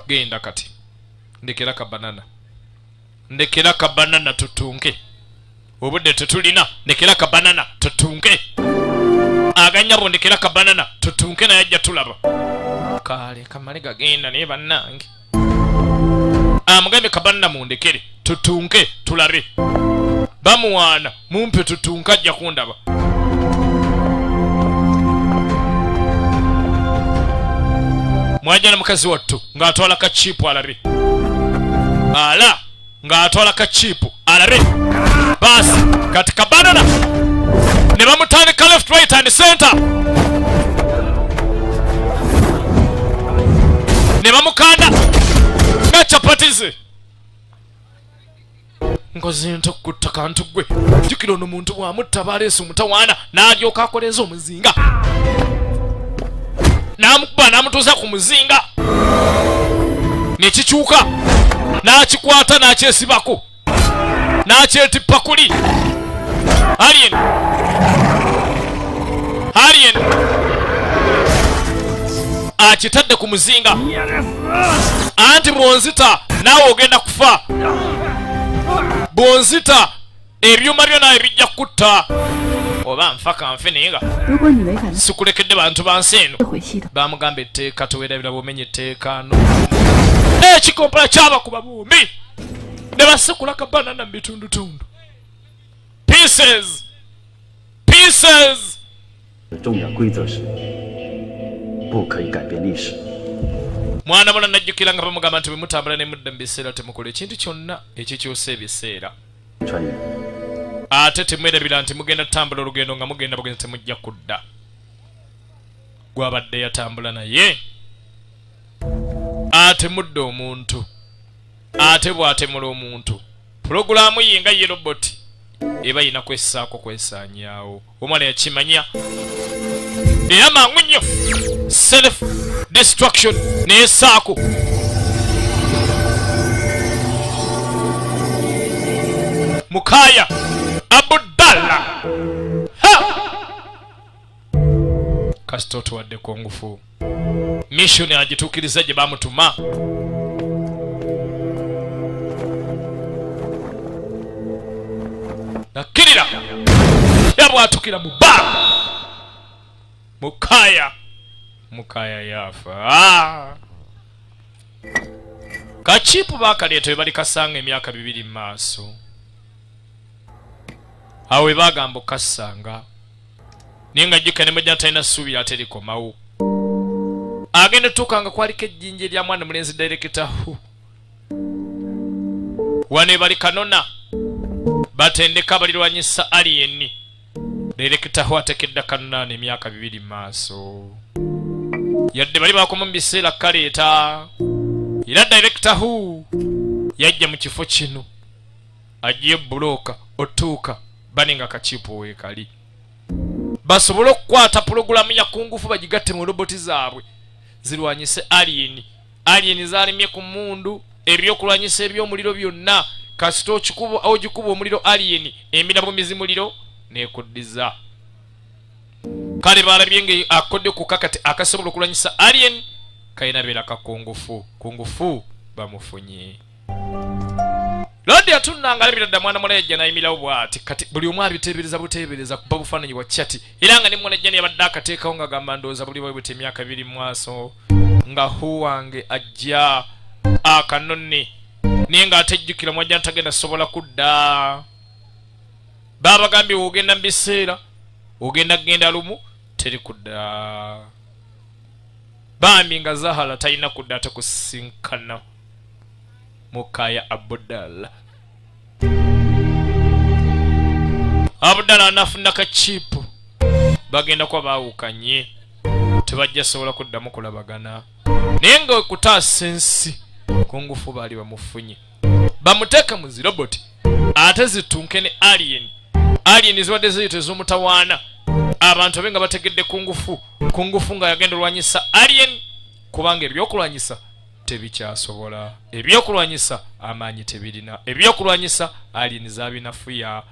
genda kati ndekera kabanana tutunke obudde tetulina ndekera kabanana tutunke aganyabo ndekera kabanana tutunke naye ajja tulaba kale kamale gagenda naye bannange amugambe kabanana mundekere tutunke tulabe bamuwaana mumpe tutunke ajja kundaba mwajana mukazi wattu ng'atwala kachipu alabe ng'atwala kachipu alabe basi kati kabanana ne bamutandika left right and center ne bamukanda nga chapatize ngozi nto kutta kantu gwe jukira ono muntu bwamutta baleese omutawaana n'alyoka akoleza omuzinga n'amukuba n'amutuuza ku muzinga nekikyuka n'akikwata n'akyesibako n'akyetippa kuli alien akitadde ku muzinga anti bwonzita naawe ogenda kufa bwonzita ebyuma byona ebijja kutta oba nfa kanfe naye nga sikulekedde bantu bansi eno bamugamba etteeka towerabira bwomenye etteeka no ekikompala kyabakuba buumi ne basekula kabanana mu bitundutundu pieces 重要规则是不可以改变历史。 mwana bona najjukira nga bamugamba nti bwe mutambula ne mudda mu biseera temukola ekintu kyonna ekikyusa ebiseera ate temwerabira nti mugenda tutambula olugendo nga mugenda bugenzi temujja kudda gwabadde yatambula naye ate mudda omuntu ate bw'atemula omuntu pulogulaamu ye nga ye roboti eba yina kwessaako kwesaanyaawo omwana yakimanya era mangu nnyo self destruction neessaako Mukaya Abudalla kasito tuwadde kongufu mission agituukiriza gye bamutuma nakirira yabwatukira mu bba Mukaya yafa kachipu bakaleeta we bali kasanga emyaka 2 maaso awe bagamba kasanga ninga jikane mujja talina subi aterikomawo agenda tukanga kwaliko ejjinje lya mwana mulenzi director wane bali kanona batendeka balirwanyisa alien director atekedda kanona emyaka 2 maaso yadde bali bakoma mu biseera kaleeta era director yajja mu kifo kino agiye buloka otuuka baninga kachipu wekali basobola okukwata pulogulamu ya kungufu bagigatte mu roboti zaabwe zirwanyise alien zalimye ku mundu ebyokulwanyisa ebyomuliro byonna kasito kikubo au gikubo omuliro alien emirabo mizimuliro nekuddiza kale balabye nge akodde ku kakati akasobola okulwanyisa alien kayina beera ka kungufu bamufunye Lodi atunanga alabira dda mwana mwana yajja nayimirawo bw'ati kati buli omu abiteebereza kuba bufaananyi bwa chati era nga ne mwana jjani yabadde akateekawo nga gamba ndowooza buli bwebwete emyaka 2 mu maaso nga wange ajja akanone naye nga atejjukira mwajja ntagenda sobola kudda baabagambye ogenda mu biseera ogenda kgenda lumu teri kudda bambi nga Zahara talina kudda ate kusinkana Mukaya Abudalla anafuna kachipu bagenda kwa baawukanye tebajja sobola kuddamu kulabagana naye nga okutaasa ensi kungufu baali bamufunye bamuteeka mu ziroboti ate zitunke ne alien zibadde ziyita ez'omutawaana abantu abe nga bategedde kungufu nga yagenda olwanyisa alien kubanga ebyokulwanyisa tebikyasobola ebyokulwanyisa amaanyi tebirina ebyokulwanyisa alien zabinafuya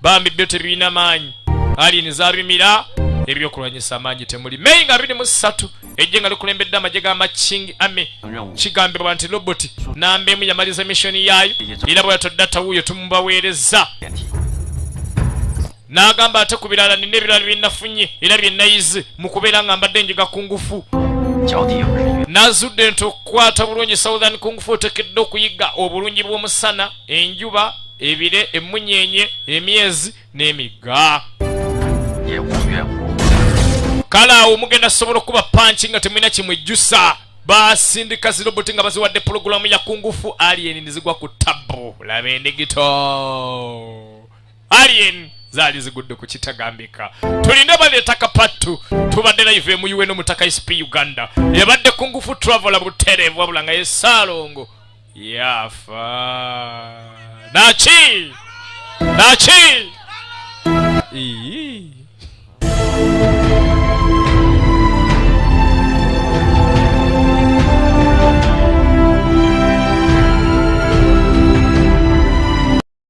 bambi byo tebirina maanyi alien zabimira ebyokulwanyisa amaanyi temuli Mei nga 23 ejje nga likulembedde amagye g'amachingi ame kigambibwa nti roboti nambemu yamaliza missoni yaayo era bwe yatodata wuuyo tumubaweereza n'agamba ate ku birala nina ebirala byenafunye era byenayize mu kubeera nga mbadde njiga kungufu nazudde nti okukwata bulungi Southern kungufu otekedde okuyiga obulungi bw'omusana enjuba ebire emunyenye emyezi n'emigga kale awo mugenda sobola okuba panchi nga temulina kimwejjusa basindika ziroboti nga baziwadde pulogulamu ya kungufu alien nizigwa ku tabu laba endigito alien zaali zigudde ku kitagambika. Tulinde baleeta kapattu tubadde live mu UN Mutaka SP Uganda yabadde kungufu traveler buterevu wabula nga ye Saalongo yafa. Nachi! Ii